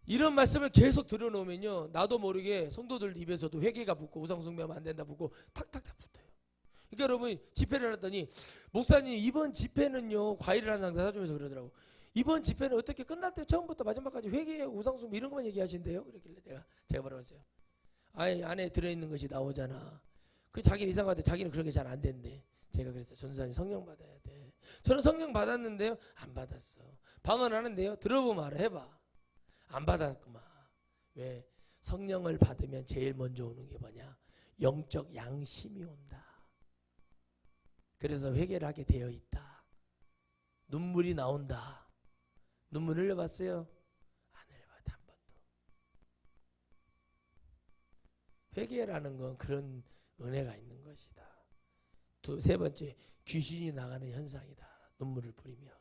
이런 말씀을 계속 들어놓으면요 나도 모르게 성도들 입에서도 회개가 붙고 우상숭배하면 안 된다 붙고 탁탁탁 붙어요. 그러니까 여러분 집회를 했더니 목사님 이번 집회는요 과일을 한 상자 사주면서 그러더라고. 이번 집회는 어떻게 끝날 때 처음부터 마지막까지 회개 우상숭배 이런 것만 얘기하신대요. 그러길래 제가 뭐라고 했어요. 아니 안에 들어있는 것이 나오잖아. 그 자기는 이상하대. 자기는 그런 게 잘 안 된대. 제가 그랬어요. 전도사님 성령 받아야 돼. 저는 성령 받았는데요 안 받았어. 방언하는데요 들어보면 알아. 해봐. 안 받았구만. 왜? 성령을 받으면 제일 먼저 오는 게 뭐냐? 영적 양심이 온다. 그래서 회개를 하게 되어 있다. 눈물이 나온다. 눈물 흘려봤어요? 안 흘려봤다. 한 번도. 회개라는 건 그런 은혜가 있는 것이다. 세 번째, 귀신이 나가는 현상이다. 눈물을 뿌리며.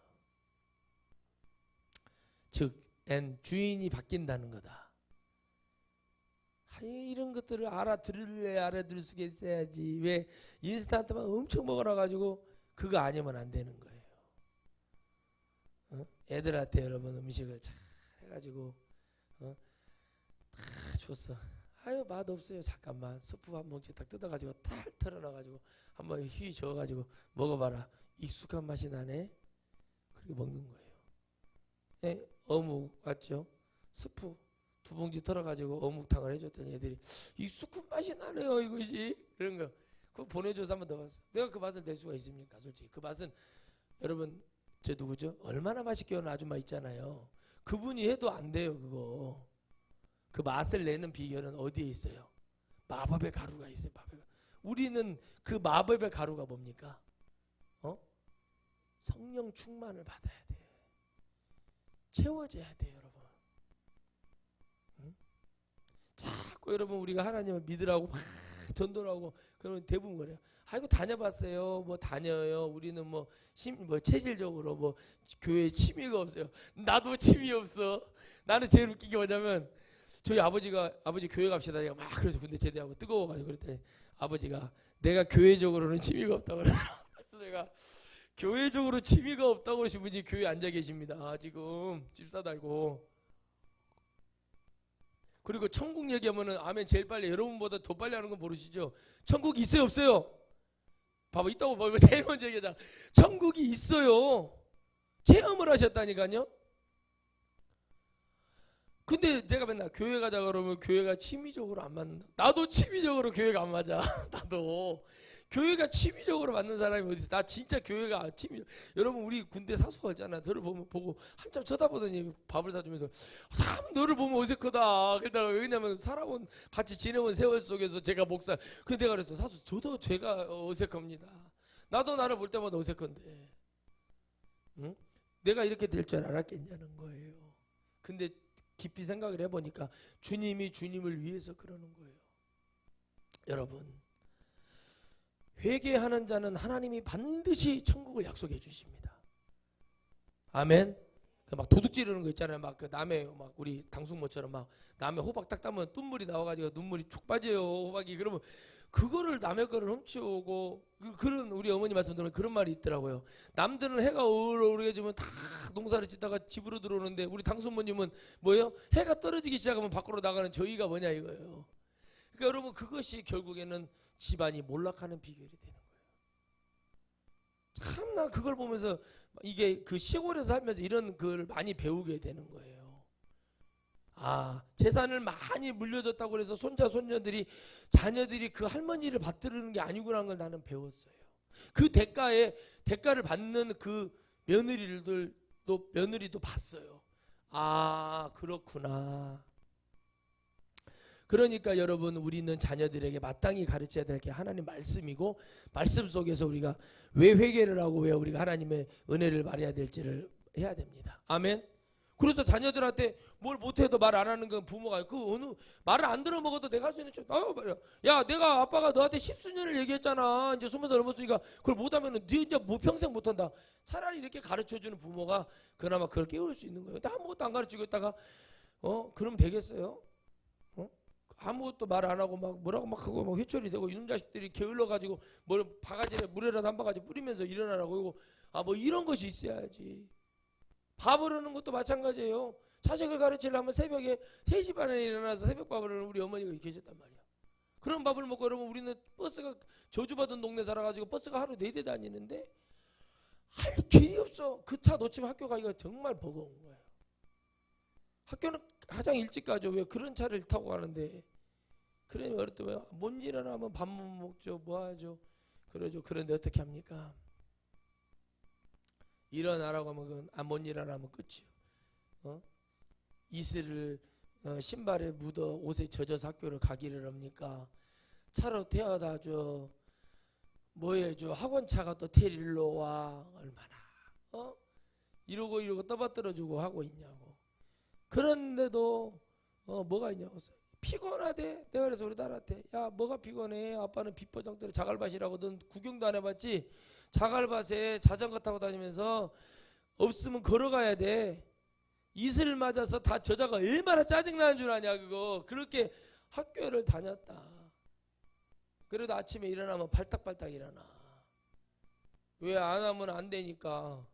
즉 주인이 바뀐다는 거다. 이런 것들을 알아들을 수 있어야지. 왜 인스턴트만 엄청 먹어놔가지고 그거 아니면 안 되는 거예요. 애들한테 여러분 음식을 잘 해가지고 다 줬어. 아유 맛없어요. 잠깐만 스프 한 뭉치 딱 뜯어가지고 탈 털어놔가지고 한번 휘 저어가지고 먹어봐라. 익숙한 맛이 나네. 그렇게 먹는 거예요. 네, 어묵 맞죠? 스프 2봉지 털어가지고 어묵탕을 해줬더니 애들이 익숙한 맛이 나네요 이것이. 그런 거 그거 보내줘서 한번 더 봤어. 내가 그 맛을 낼 수가 있습니까? 솔직히 그 맛은 여러분 저 누구죠? 얼마나 맛있게 하는 아줌마 있잖아요. 그분이 해도 안 돼요. 그거 그 맛을 내는 비결은 어디에 있어요? 마법의 가루가 있어요. 우리는 그 마법의 가루가 뭡니까? 성령 충만을 받아야 돼. 채워져야 돼요, 여러분. 응? 자꾸 여러분 우리가 하나님을 믿으라고 막 전도를 하고 그러면 대부분 그래요. 아이고 다녀봤어요. 뭐 다녀요. 우리는 뭐 체질적으로 뭐 교회에 취미가 없어요. 나도 취미 없어. 나는 제일 웃긴 게 뭐냐면 저희 아버지 교회 갑시다. 내가 막 그래서 군대 제대하고 뜨거워가지고 그랬더니 아버지가 내가 교회적으로는 취미가 없다고 그래요. 그래서 내가 교회적으로 취미가 없다고 그러신 분이 교회에 앉아 계십니다. 지금 집사 달고. 그리고 천국 얘기하면은 아멘 제일 빨리 여러분보다 더 빨리 하는 건 모르시죠? 천국이 있어요 없어요? 봐봐 있다고 뭐 제일 먼저 얘기하자. 천국이 있어요. 체험을 하셨다니까요. 근데 내가 맨날 교회 가자 그러면 교회가 취미적으로 안 맞는다. 나도 취미적으로 교회가 안 맞아. 나도 교회가 취미적으로 맞는 사람이 어디 있어? 나 진짜 교회가 취미. 여러분 우리 군대 사수가 있잖아. 저를 보고 한참 쳐다보더니 밥을 사주면서 참 너를 보면 어색하다. 그러다가 왜냐면 살아온 같이 지내온 세월 속에서 제가 목사. 근데 내가 그랬어. 사수 저도 제가 어색합니다. 나도 나를 볼 때마다 어색한데. 응? 내가 이렇게 될 줄 알았겠냐는 거예요. 근데 깊이 생각을 해보니까 주님이 주님을 위해서 그러는 거예요. 여러분 회개하는 자는 하나님이 반드시 천국을 약속해 주십니다. 아멘. 막 도둑 지르는 거 있잖아요. 막 그 남의 막 우리 당숙모처럼 막 남의 호박 딱 따면 뚠물이 나와가지고 눈물이 쭉 빠져요. 호박이. 그러면 그거를 남의 거를 훔쳐오고 그런 우리 어머니 말씀 들으면 그런 말이 있더라고요. 남들은 해가 오르게 지면 다 농사를 짓다가 집으로 들어오는데 우리 당숙모님은 뭐예요? 해가 떨어지기 시작하면 밖으로 나가는 저희가 뭐냐 이거예요. 그러니까 여러분 그것이 결국에는 집안이 몰락하는 비결이 되는 거예요. 참 나 그걸 보면서 이게 그 시골에서 살면서 이런 걸 많이 배우게 되는 거예요. 아 재산을 많이 물려줬다고 해서 손자 손녀들이 자녀들이 그 할머니를 받들는 게 아니구나라는 걸 나는 배웠어요. 그 대가를 받는 그 며느리들 또 며느리도 봤어요. 아, 그렇구나. 그러니까 여러분, 우리는 자녀들에게 마땅히 가르쳐야 될 게 하나님 말씀이고, 말씀 속에서 우리가 왜 회개를 하고 왜 우리가 하나님의 은혜를 받아야 될지를 해야 됩니다. 아멘. 그래서 자녀들한테 뭘 못해도 말 안 하는 건 부모가 그 어느 말을 안 들어 먹어도 내가 할 수 있는 야, 내가 아빠가 너한테 10수년을 얘기했잖아. 이제 20살 넘었으니까 그걸 못하면은 네 이제 뭐 평생 못한다. 차라리 이렇게 가르쳐주는 부모가 그나마 그걸 깨울 수 있는 거예요. 근데 아무것도 안 가르치고 있다가 그럼 되겠어요? 아무것도 말 안 하고 막 뭐라고 막 하고 막 회초리 되고 이놈 자식들이 게을러 가지고 뭘 바가지에 물에라도 한 바가지 뿌리면서 일어나라고 이거 뭐 이런 것이 있어야지. 밥을 하는 것도 마찬가지예요. 자식을 가르치려면 새벽에 3시 반에 일어나서 새벽밥을 하는 우리 어머니가 계셨단 말이야. 그런 밥을 먹고 여러분, 우리는 버스가 저주받은 동네 살아가지고 버스가 하루 4대 다니는데 할 길이 없어. 그 차 놓치면 학교 가기가 정말 버거운 거예요. 학교는 가장 일찍 가죠. 왜 그런 차를 타고 가는데. 그러면 어릴 때 못 일어나면 밥 못 먹죠. 뭐 하죠. 그러죠. 그런데 어떻게 합니까? 일어나라고 하면 못 일어나면 끝이요. 이슬을 신발에 묻어 옷에 젖어서 학교를 가기를 합니까? 차로 태워다 줘. 뭐 해줘. 학원차가 또 데리러 와. 얼마나 이러고 떠받들어주고 하고 있냐고. 그런데도 뭐가 있냐고. 피곤하대. 내가 그래서 우리 딸한테, 야, 뭐가 피곤해? 아빠는 빗보장대로 자갈밭이라고. 넌 구경도 안 해봤지? 자갈밭에 자전거 타고 다니면서 없으면 걸어가야 돼. 이슬 맞아서 다 저자가 얼마나 짜증나는 줄 아냐 그거. 그렇게 학교를 다녔다. 그래도 아침에 일어나면 발딱발딱 일어나. 왜 안 하면 안 되니까.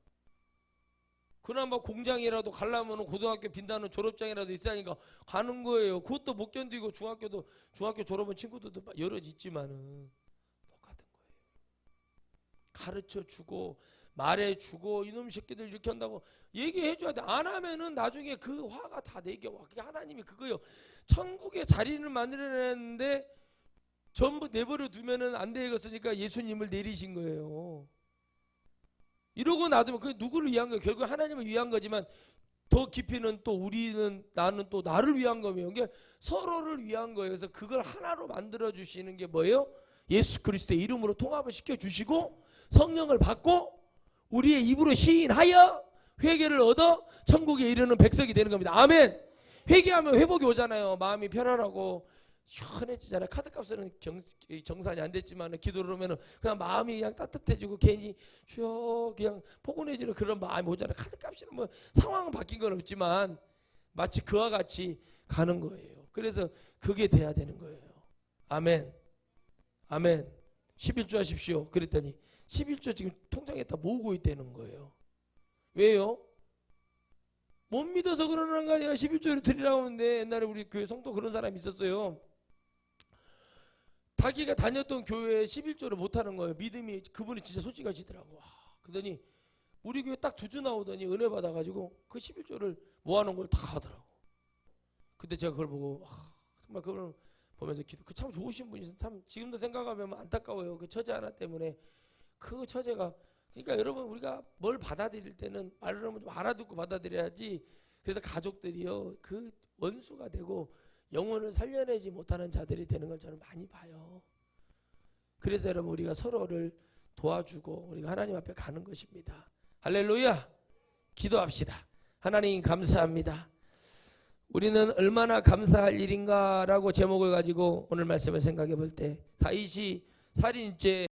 그나마 공장이라도 가려면 고등학교 빈다는 졸업장이라도 있으니까 가는 거예요. 그것도 못 견디고 중학교 졸업한 친구들도 여러 있지만은 똑같은 거예요. 가르쳐주고 말해주고 이놈 새끼들 이렇게 한다고 얘기해줘야 돼. 안 하면은 나중에 그 화가 다 내겨와. 그게 하나님이 그거요. 천국의 자리를 만들어냈는데 전부 내버려 두면은 안 되겠으니까 예수님을 내리신 거예요. 이러고 놔두면 그게 누구를 위한 거예요? 결국 하나님을 위한 거지만 더 깊이는 또 나는 또 나를 위한 거예요. 그게 서로를 위한 거예요. 그래서 그걸 하나로 만들어 주시는 게 뭐예요? 예수 그리스도의 이름으로 통합을 시켜 주시고 성령을 받고 우리의 입으로 시인하여 회개를 얻어 천국에 이르는 백성이 되는 겁니다. 아멘. 회개하면 회복이 오잖아요. 마음이 편안하고 시원해지잖아요. 카드값은 정산이 안 됐지만 기도를 하면 그냥 마음이 그냥 따뜻해지고 괜히 쭉 그냥 포근해지는 그런 마음이 오잖아요. 카드값이는 뭐 상황은 바뀐 건 없지만 마치 그와 같이 가는 거예요. 그래서 그게 돼야 되는 거예요. 아멘. 아멘. 11조 하십시오. 그랬더니 11조 지금 통장에 다 모으고 있다는 거예요. 왜요? 못 믿어서 그러는 거 아니라 11조를 드리라고 하는데 옛날에 우리 교회 성도 그런 사람이 있었어요. 자기가 다녔던 교회에 11조를 못하는 거예요. 믿음이 그분이 진짜 솔직하시더라고. 그러더니 우리 교회 딱 2주 나오더니 은혜 받아가지고 그 11조를 모아놓은 걸 다 하더라고. 근데 제가 그걸 보고 정말 그걸 보면서 그 참 좋으신 분이셔서 참 지금도 생각하면 안타까워요. 그 처제 하나 때문에 그 처제가. 그러니까 여러분, 우리가 뭘 받아들일 때는 말을 하면 좀 알아듣고 받아들여야지. 그래서 가족들이요 그 원수가 되고 영혼을 살려내지 못하는 자들이 되는 걸 저는 많이 봐요. 그래서 여러분, 우리가 서로를 도와주고 우리가 하나님 앞에 가는 것입니다. 할렐루야. 기도합시다. 하나님 감사합니다. 우리는 얼마나 감사할 일인가라고 제목을 가지고 오늘 말씀을 생각해 볼 때 다윗이 살인죄